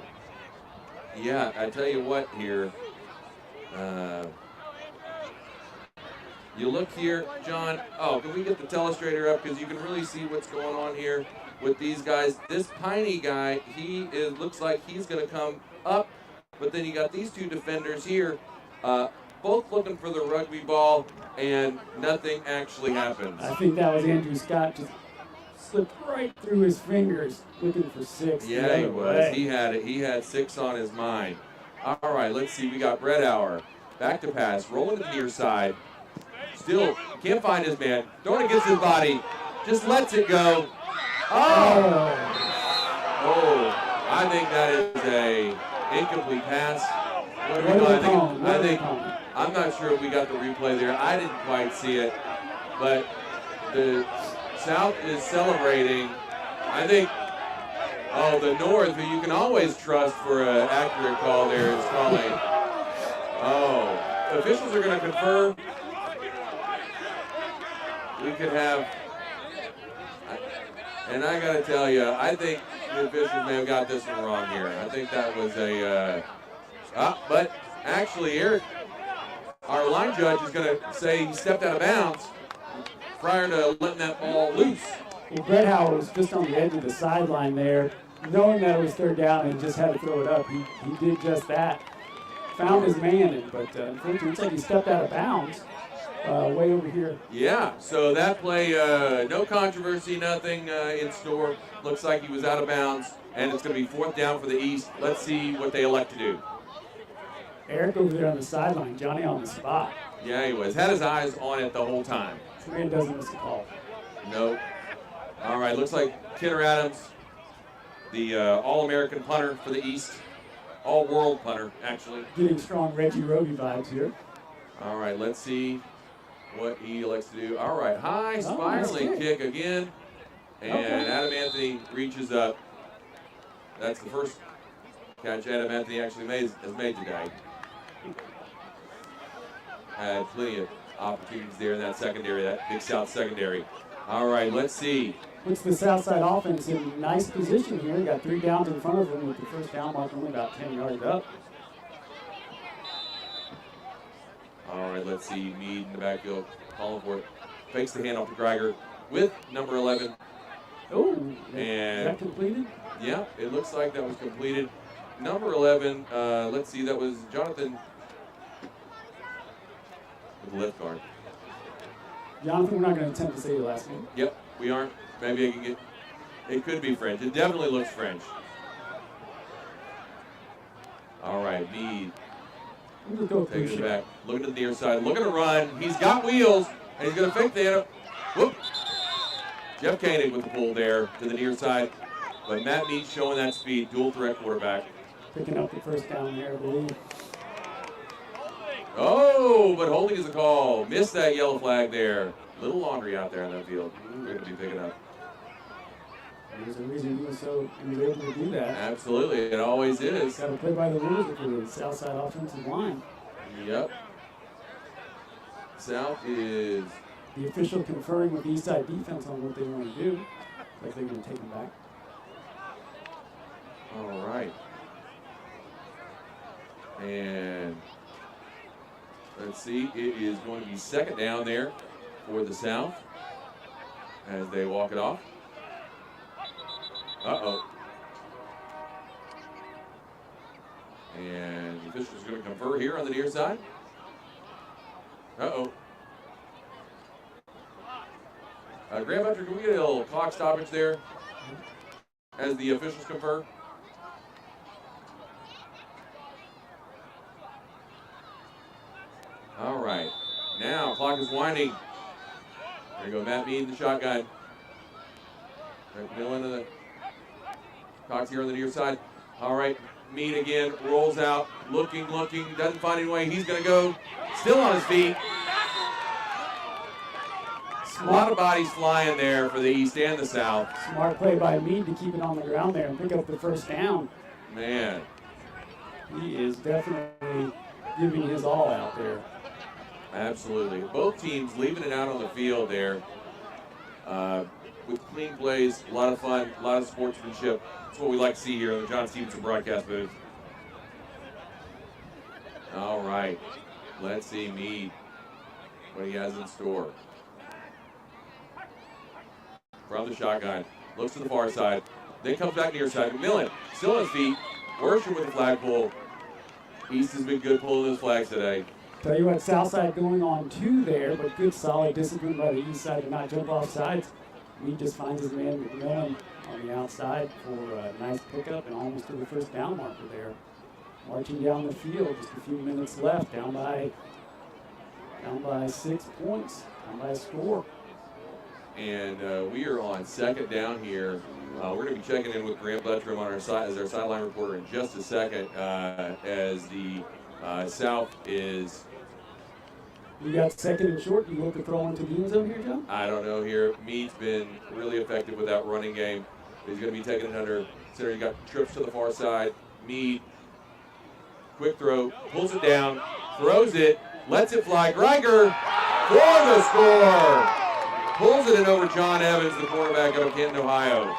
Yeah, I tell you what here. You look here, John. Oh, can we get the telestrator up? Because you can really see what's going on here with these guys. This Piney guy, looks like he's going to come up, but then you got these two defenders here, both looking for the rugby ball, and nothing actually happens. I think that was Andrew Scott just slipped right through his fingers looking for six. Yeah, he was. He had six on his mind. All right, let's see. We got Brett Hour. Back to pass. Rolling to the near side. Still can't find his man. Throwing against his body. Just lets it go. Oh, I think that is a incomplete pass. What do we know? I think I'm not sure if we got the replay there. I didn't quite see it, but the South is celebrating. I think, the North, who you can always trust for an accurate call there, is calling. The officials are going to confer. We could have, and I got to tell you, I think the officials may have got this one wrong here. I think that was but actually, Eric, our line judge, is going to say he stepped out of bounds prior to letting that ball loose. Well, Brett Howard was just on the edge of the sideline there, knowing that it was third down and just had to throw it up. He did just that. Found his man, but unfortunately, it's like he stepped out of bounds way over here. Yeah, so that play, no controversy, nothing in store. Looks like he was out of bounds, and it's going to be fourth down for the East. Let's see what they elect to do. Eric over there on the sideline, Johnny on the spot. Yeah, he was. Had his eyes on it the whole time. This man doesn't miss a call. Nope. All right, looks like Kidder Adams, the All-American punter for the East. All-world punter, actually. Getting strong Reggie Roby vibes here. All right, let's see what he elects to do. All right, high spiraling nice kick again. And Adam Anthony reaches up. That's the first catch Adam Anthony actually has made today. Had plenty of opportunities there in that secondary, that Big South secondary. All right, let's see. Puts the Southside offense in nice position here. Got 3 downs in front of them with the first down mark only about 10 yards up. All right, let's see. Meade in the backfield, calling for it. Fakes the handoff to Greiger with number 11. Oh, and is that completed? Yeah, it looks like that was completed. Number 11, let's see, that was Jonathan with the left guard. Jonathan, we're not going to attempt to say your last name. Yep, we aren't. Maybe I can get, it could be French. It definitely looks French. All right, Meade. Taking it back, looking to the near side, looking to run. He's got wheels, and he's going to fake the end. Whoop. Jeff Koenig with the pull there to the near side. But Matt Meade showing that speed, dual threat quarterback. Picking up the first down there, I believe. Oh, but holding is a call. Missed that yellow flag there. Little laundry out there in that field. We're going to be picking up. There's a reason he was able to do that. Absolutely, it always is. Got to play by the rules for the Southside offensive line. Yep. South is the official conferring with the Eastside defense on what they want to do. Like they're going to take him back. All right. And Let's see. It is going to be second down there for the South as they walk it off. Uh-oh. And the official is going to confer here on the near side. Uh-oh. Graham Butcher, can we get a little clock stoppage there as the officials confer? All right. Now, clock is winding. There you go, Matt Mead in the shotgun. Middle end of the clock's here on the near side. All right, Mead again, rolls out, looking, doesn't find any way. He's going to go, still on his feet. A lot of bodies flying there for the East and the South. Smart play by Mead to keep it on the ground there and pick up the first down. Man. He is definitely giving his all out there. Absolutely. Both teams leaving it out on the field there with clean plays, a lot of fun, a lot of sportsmanship. That's what we like to see here on the John Stevenson broadcast booth. All right. Let's see Mead, what he has in store. From the shotgun, looks to the far side, then comes back near side. McMillan still on his feet, working with the flagpole. East has been good pulling those flags today. Tell you what, Southside going on 2 there, but good solid discipline by the East side to not jump off sides. He just finds his man McMillan on the outside for a nice pickup and almost to the first down marker there. Marching down the field, just a few minutes left, down by 6 points, down by a score. And we are on second down here. We're going to be checking in with Graham Butcher on our side as our sideline reporter in just a second as the South is. You got second and short. You look to throw into the end zone here, John? I don't know here. Mead's been really effective with that running game. He's going to be taking it under center. You got trips to the far side. Mead, quick throw, pulls it down, throws it, lets it fly. Greiger for the score. Pulls it in over John Evans, the quarterback out of Canton, Ohio.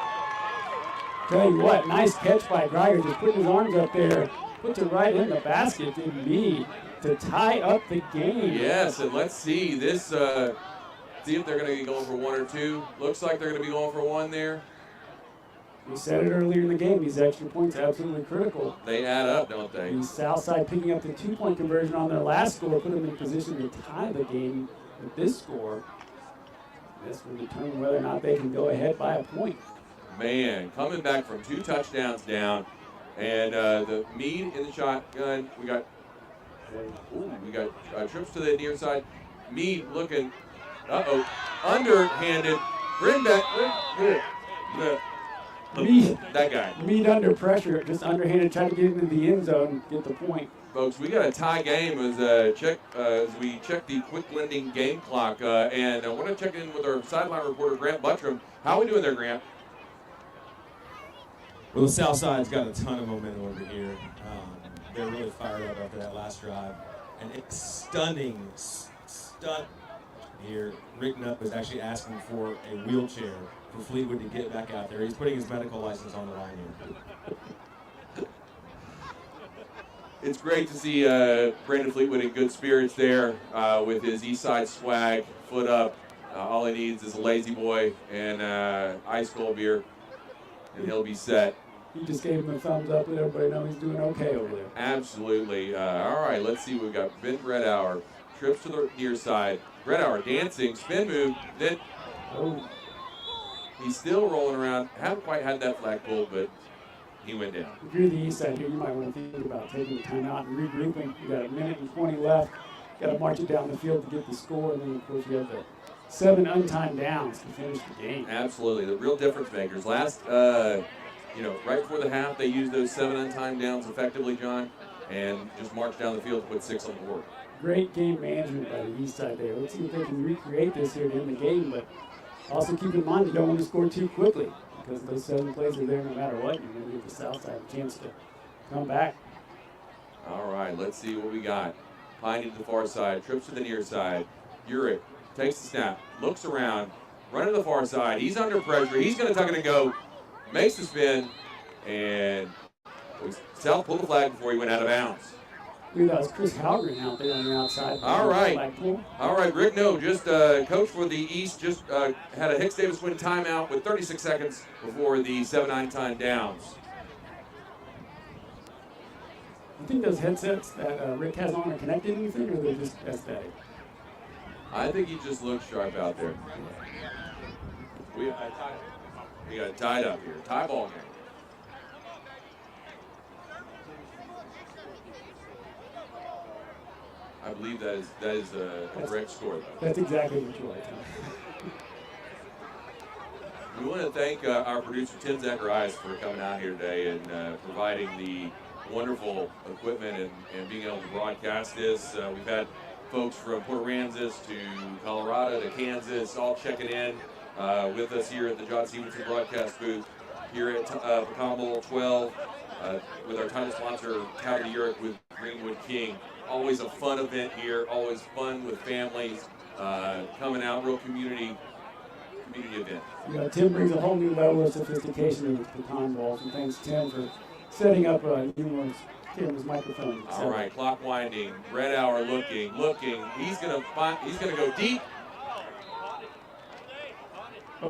Tell you what, nice catch by Greiger, just putting his arms up there, puts it right in the basket to Mead to tie up the game. Yes, and let's see this. See if they're going to be going for 1 or 2. Looks like they're going to be going for 1 there. We said it earlier in the game. These extra points are absolutely critical. They add up, don't they? The Southside picking up the 2-point conversion on their last score, put them in position to tie the game with this score. This will determine whether or not they can go ahead by a point. Man, coming back from 2 touchdowns down, and the Mead in the shotgun. We got trips to the near side. Mead looking, underhanded. Bring back. That guy. Mead under pressure, just underhanded, trying to get into the end zone, get the point. Folks, we got a tie game as we check the quick lending game clock, and I want to check in with our sideline reporter, Grant Buttram. How are we doing there, Grant? Well, the South Side's got a ton of momentum over here. They're really fired up after that last drive. And it's stunning stunt here. Rick Nutt was actually asking for a wheelchair for Fleetwood to get back out there. He's putting his medical license on the line here. It's great to see Brandon Fleetwood in good spirits there with his East Side swag, foot up. All he needs is a lazy boy and ice cold beer, and he'll be set. He just gave him a thumbs up, let everybody know he's doing okay over there. Absolutely. All right, let's see. We've got Ben Brettauer, trips to the near side. Brettauer dancing, spin move, then he's still rolling around. Haven't quite had that flag pulled, but he went down. If you're the East Side here, you might want to think about taking the timeout and regrouping. You got 1 minute and 20 left. Got to march it down the field to get the score, and then of course you have the 7 untimed downs to finish the game. Absolutely, the real difference makers. Last, right before the half, they used those 7 untimed downs effectively, John, and just marched down the field to put 6 on the board. Great game management by the East Side there. Let's see if they can recreate this here to end the game, but also keep in mind you don't want to score too quickly because those 7 plays are there no matter what. You're going to give the South Side a chance to come back. All right, let's see what we got. Piney to the far side, trips to the near side. Urich takes the snap, looks around, running to the far side. He's under pressure. He's going to tuck it and go. Makes the spin, and South pulled the flag before he went out of bounds. I believe that was Chris Halgren out there on the outside. All right. Flagpole. All right, Rick, no, just coach for the East just had a Hicks-Davis win timeout with 36 seconds before the 7-9 time downs. You think those headsets that Rick has on are connected to anything, or they're just aesthetic? I think he just looks sharp out there. We got it tied up here. Tie ball game. I believe that is a correct score, though. That's exactly what you like. We want to thank our producer, Tim Zacharias, for coming out here today and providing the wonderful equipment and being able to broadcast this. We've had folks from Port Aransas to Colorado to Kansas all checking in with us here at the John Stevenson broadcast booth here at Pecan Bowl XII with our title sponsor, Cavity Uric with Greenwood King. Always a fun event here, always fun with families coming out, real community event. You know, Tim brings a whole new level of sophistication to the Pecan Bowls, and thanks, Tim, for setting up numerous cameras, microphones. All right, clock winding. Red Hour looking. He's gonna go deep.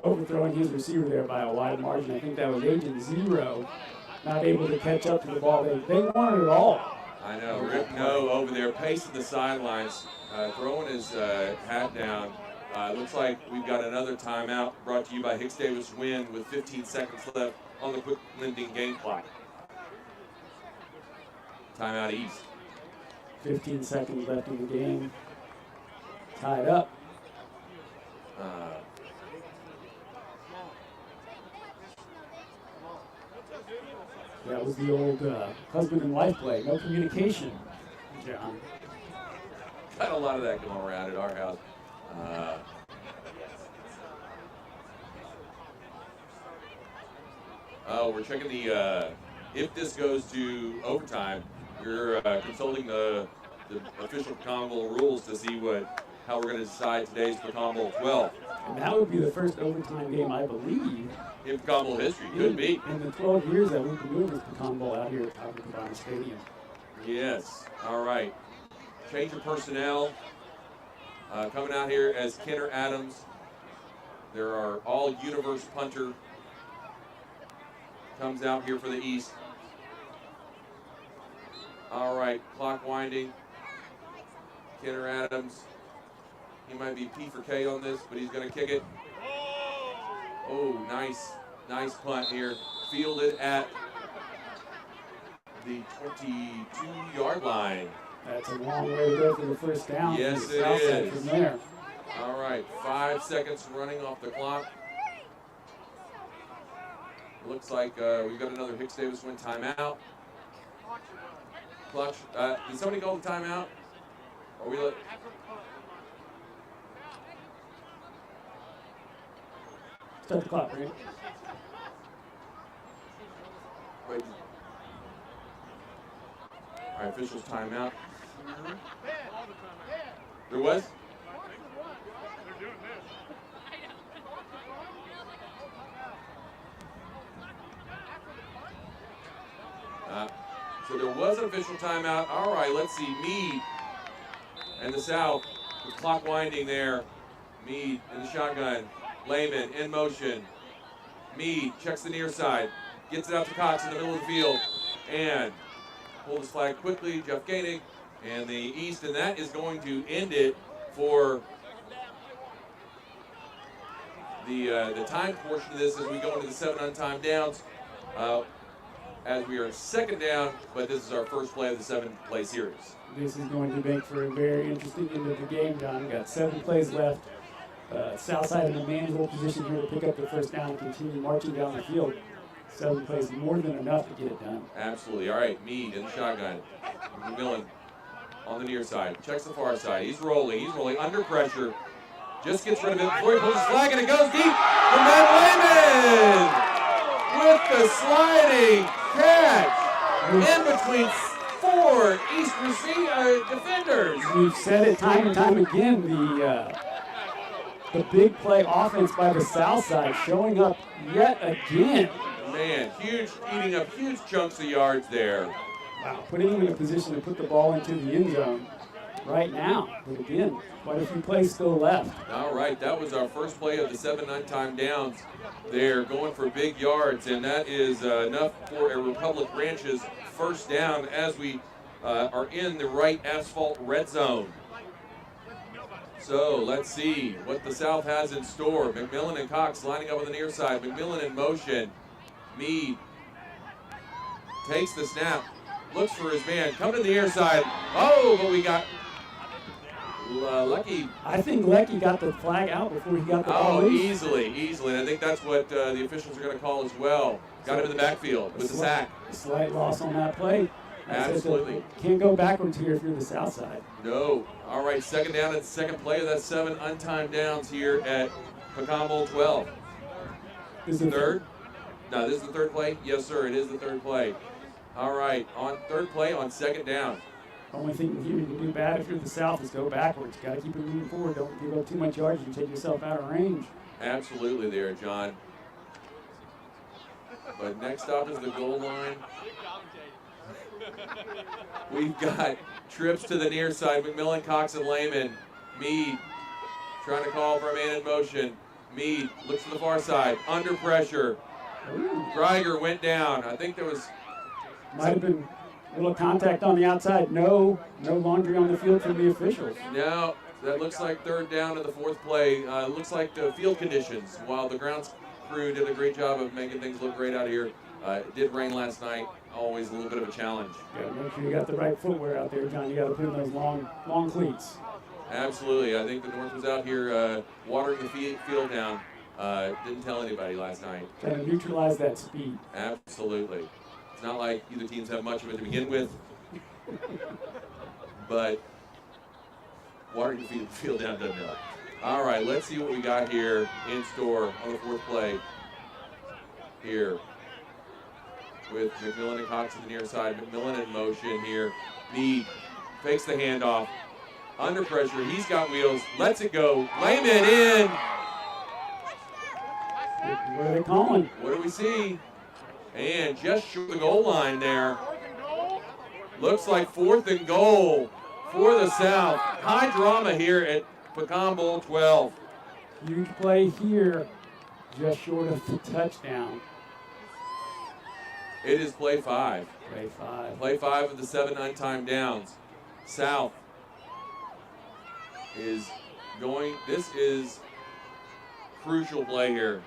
Overthrowing his receiver there by a wide margin. I think that was Agent Zero, not able to catch up to the ball. They wanted it all. I know. Rip No over there, pacing the sidelines, throwing his hat down. Looks like we've got another timeout brought to you by Hicks-Davis Win with 15 seconds left on the quick lending game clock. Timeout East. 15 seconds left in the game. Tied up. That was the old husband and wife play. No communication, John. Got a lot of that going around at our house. We're checking the, if this goes to overtime, we're consulting the official Pecan Bowl rules to see how we're going to decide today's Pecan Bowl 12. And that would be the first overtime game, I believe, in Pecan Bowl history. Could be. In the 12 years that we've been doing this Pecan Bowl out here at Albert Cabana Stadium. Yes. All right. Change of personnel. Coming out here as Kenner Adams. There are all universe punter. Comes out here for the East. All right. Clock winding. Kenner Adams. He might be P for K on this, but he's going to kick it. Oh, nice punt here. Fielded at the 22-yard line. That's a long way to go for the first down. Yes, it is. From there. All right, 5 seconds running off the clock. Looks like we've got another Hicks-Davis Win timeout. Clutch. Did somebody call the timeout? Are we? Start the clock, right? Wait. All right, officials timeout. There was? So there was an official timeout. All right, let's see. Meade and the South with clock winding there. Meade in the shotgun. Lehman in motion. Meade checks the near side. Gets it out to Cox in the middle of the field. And pulls his flag quickly. Jeff Koenig and the East. And that is going to end it for the time portion of this as we go into the 7 untimed downs. As we are second down, but this is our first play of the 7-play series. This is going to make for a very interesting end of the game, John. We've got 7 plays left. Southside in a manageable position here to pick up the first down and continue marching down the field. 7 plays more than enough to get it done. Absolutely. All right, Meade in the shotgun. McMillan on the near side. Checks the far side. He's rolling under pressure. Just gets rid of it before he pulls his flag, and it goes deep from Van Weyman with the sliding catch in between 4 East defenders. We've said it time and time again, the big play offense by the South Side showing up yet again. Man, eating up huge chunks of yards there. wow, putting him in a position to put the ball into the end zone right now. But again, quite a few plays still left. All right, that was our first play of the 7 untimed downs. They're going for big yards, and that is enough for a Republic Ranches first down as we are in the right asphalt red zone. So let's see what the South has in store. McMillan and Cox lining up on the near side. McMillan in motion. Meade takes the snap, looks for his man, coming to the near side. Oh, but we got Lucky. I think Lecky got the flag out before he got the ball loose. Easily. And I think that's what the officials are going to call as well. Got him in the backfield with the sack. A slight loss on that play. Absolutely. Can't go backwards here if you're the South side. No. All right, second down and second play of that 7 untimed downs here at Pecan Bowl 12. Is it Third? No, this is the third play? Yes, sir, it is the third play. All right, on third play on second down. Only thing here you can do bad if you're the South is go backwards. Got to keep it moving forward. Don't give up too much yards. You take yourself out of range. Absolutely there, John. But next up is the goal line. We've got trips to the near side. McMillan, Cox, and Lehman. Meade trying to call for a man in motion. Meade looks to the far side. Under pressure. Greiger went down. I think there was... Might have been a little contact on the outside. No laundry on the field from the officials. Now, that looks like third down to the fourth play. Looks like the field conditions. While the grounds crew did a great job of making things look great out here, it did rain last night. Always a little bit of a challenge. You got to make sure you got the right footwear out there, John. You got to put in those long cleats. Absolutely. I think the North was out here watering the field down. Didn't tell anybody last night. Trying to neutralize that speed. Absolutely. It's not like either teams have much of it to begin with, but watering the field down doesn't help. All right, let's see what we got here in store on the fourth play here with McMillan and Cox to the near side. McMillan in motion here. Meade fakes the handoff. Under pressure, he's got wheels, lets it go. Lehman in. What are they calling? What do we see? And just short of the goal line there. Looks like 4th and goal for the South. High drama here at Pecan Bowl 12. Huge play here, just short of the touchdown. It is play 5. Play 5. Play 5 of the 7 untimed downs. South is going, this is crucial play here,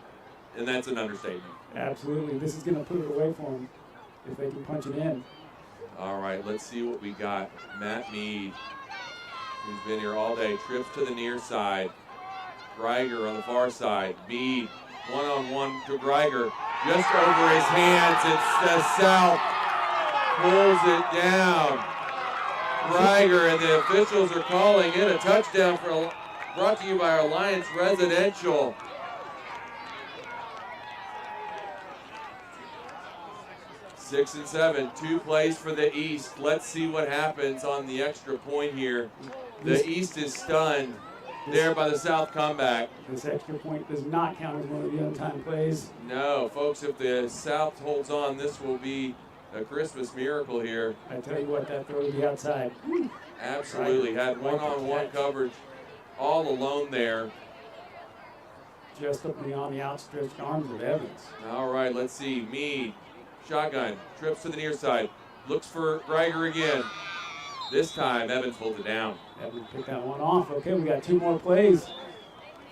and that's an understatement. Absolutely. This is going to put it away for them if they can punch it in. All right, let's see what we got. Matt Meade, who's been here all day, trips to the near side. Greiger on the far side. Meade, one-on-one to Greiger. Just over his hands, it's the South pulls it down. Greiger and the officials are calling it a touchdown brought to you by Alliance Residential. Six and 7, 2 plays for the East. Let's see what happens on the extra point here. The East is stunned there by the South comeback. This extra point does not count as one of the untimed plays. No, folks, if the South holds on, this will be a Christmas miracle here. I tell you what, that throw to the outside. Absolutely. Had one-on-one coverage all alone there. Just up beyond the outstretched arms of Evans. All right, let's see. Meade, shotgun, trips to the near side. Looks for Greiger again. This time, Evans pulls it down. Evans picked that one off. Okay, we got 2 more plays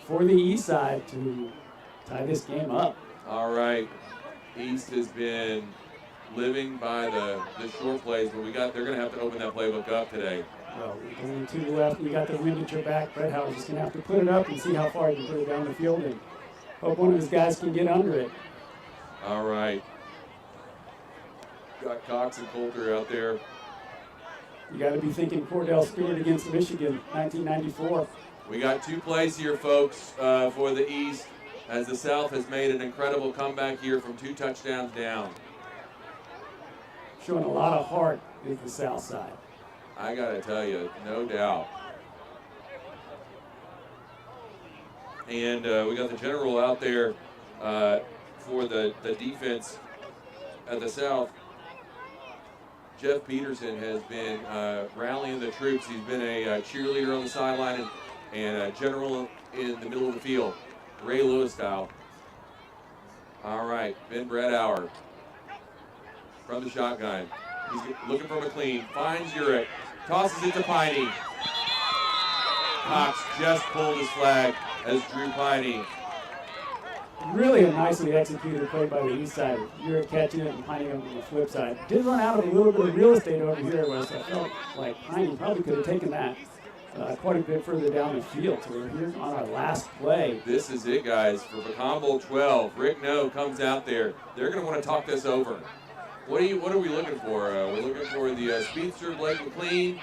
for the East side to tie this game up. All right. East has been living by the short plays, but they're going to have to open that playbook up today. Well, only 2 left. We got the wind at your back. Brett Howard's just going to have to put it up and see how far he can put it down the field and hope one of his guys can get under it. All right. Got Cox and Coulter out there. You got to be thinking Cordell Stewart against Michigan, 1994. We got 2 plays here, folks, for the East, as the South has made an incredible comeback here from 2 touchdowns down. Showing a lot of heart is the South side. I got to tell you, no doubt. And we got the general out there for the defense at the South. Jeff Peterson has been rallying the troops. He's been a cheerleader on the sideline and a general in the middle of the field, Ray Lewis style. All right, Ben Bredauer from the shotgun. He's looking for McLean, finds Urich, tosses it to Piney. Cox just pulled his flag as Drew Piney. Really a nicely executed play by the east side. You're catching it and Piney on the flip side. Did run out of a little bit of real estate over here, Wes. I felt like Piney probably could have taken that quite a bit further down the field. So we're here on our last play. This is it, guys, for Pecan Bowl 12. Rick No comes out there. They're going to want to talk this over. What are we looking for? We're looking for the speedster, Blake McLean,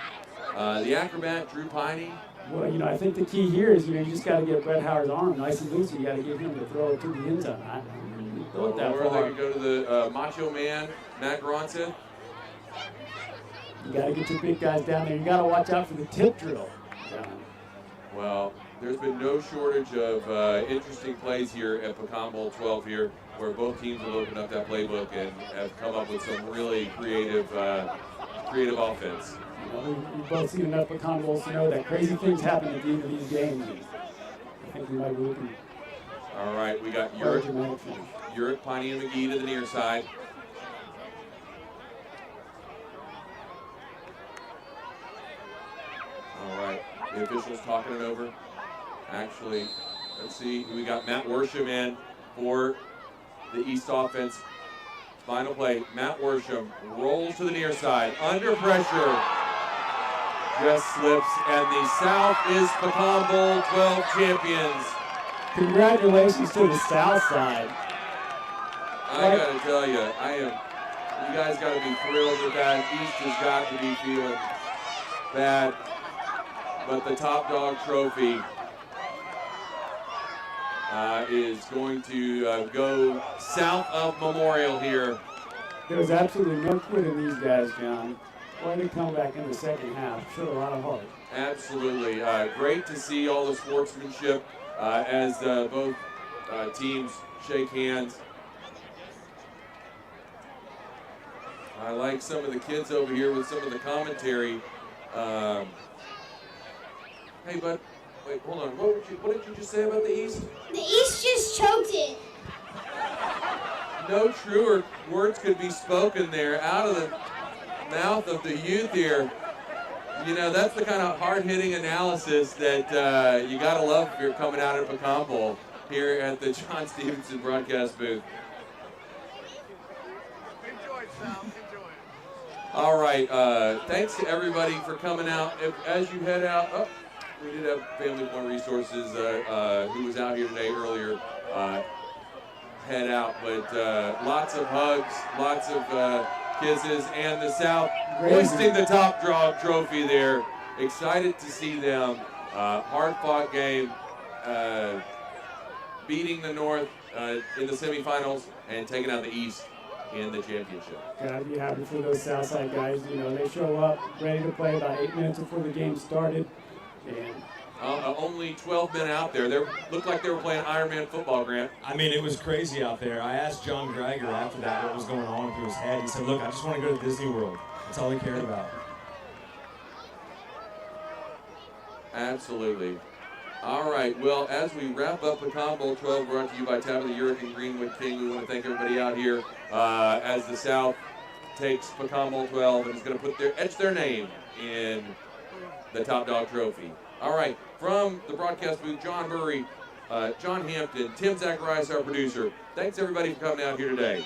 the acrobat, Drew Piney. Well, I think the key here is, you just got to get Brett Howard's arm nice and loose. You got to get him to throw it to the end zone. Throw it that Or far. they could go to the Macho Man, Matt Gronson. You got to get your big guys down there. You got to watch out for the tip drill. Well, there's been no shortage of interesting plays here at Pecan Bowl 12 here, where both teams have opened up that playbook and have come up with some really creative offense. We've both seen enough Pecan Bowls to know that crazy things happen at the end of these games. I think we might be looking. All right, we got Urich, Piney, and McGee to the near side. All right, the officials talking it over. Actually, let's see, we got Matt Worsham in for the East offense. Final play, Matt Worsham rolls to the near side, under pressure. Just slips, and the South is Pecan Bowl 12 champions. Congratulations to the South side. I gotta tell you, you guys gotta be thrilled with that. East has got to be feeling bad. But the Top Dog Trophy is going to go south of Memorial here. There was absolutely no quitting these guys, John. Quite a comeback in the second half. Showed a lot of heart. Absolutely. Great to see all the sportsmanship as both teams shake hands. I like some of the kids over here with some of the commentary. Hey, bud, wait, hold on. What did you just say about the East? The East just choked it. No truer words could be spoken there out of the mouth of the youth here. That's the kind of hard-hitting analysis that you got to love if you're coming out of Pecan Bowl here at the John Stevenson broadcast booth. Enjoy it, Sal. Enjoy it. All right. Thanks to everybody for coming out. As you head out, we did have Family One Resources who was out here today earlier head out, but lots of hugs, lots of kisses, and the South hoisting the Top Dog Trophy there. Excited to see them. Hard-fought game, beating the North in the semifinals and taking out the East in the championship. Gotta be happy for those Southside guys. They show up ready to play about 8 minutes before the game started. And only 12 men out there. They looked like they were playing Ironman football, Grant. I mean, it was crazy out there. I asked John Greiger after that what was going on through his head. He said, look, I just want to go to Disney World. That's all he cared about. Absolutely. All right, well, as we wrap up Pecan Bowl 12, brought to you by Tabitha Urich and Greenwood King, we want to thank everybody out here as the South takes Pecan Bowl 12 and is going to etch their name in the Top Dog Trophy. All right, from the broadcast booth, John Burry, John Hampton, Tim Zacharias, our producer. Thanks, everybody, for coming out here today.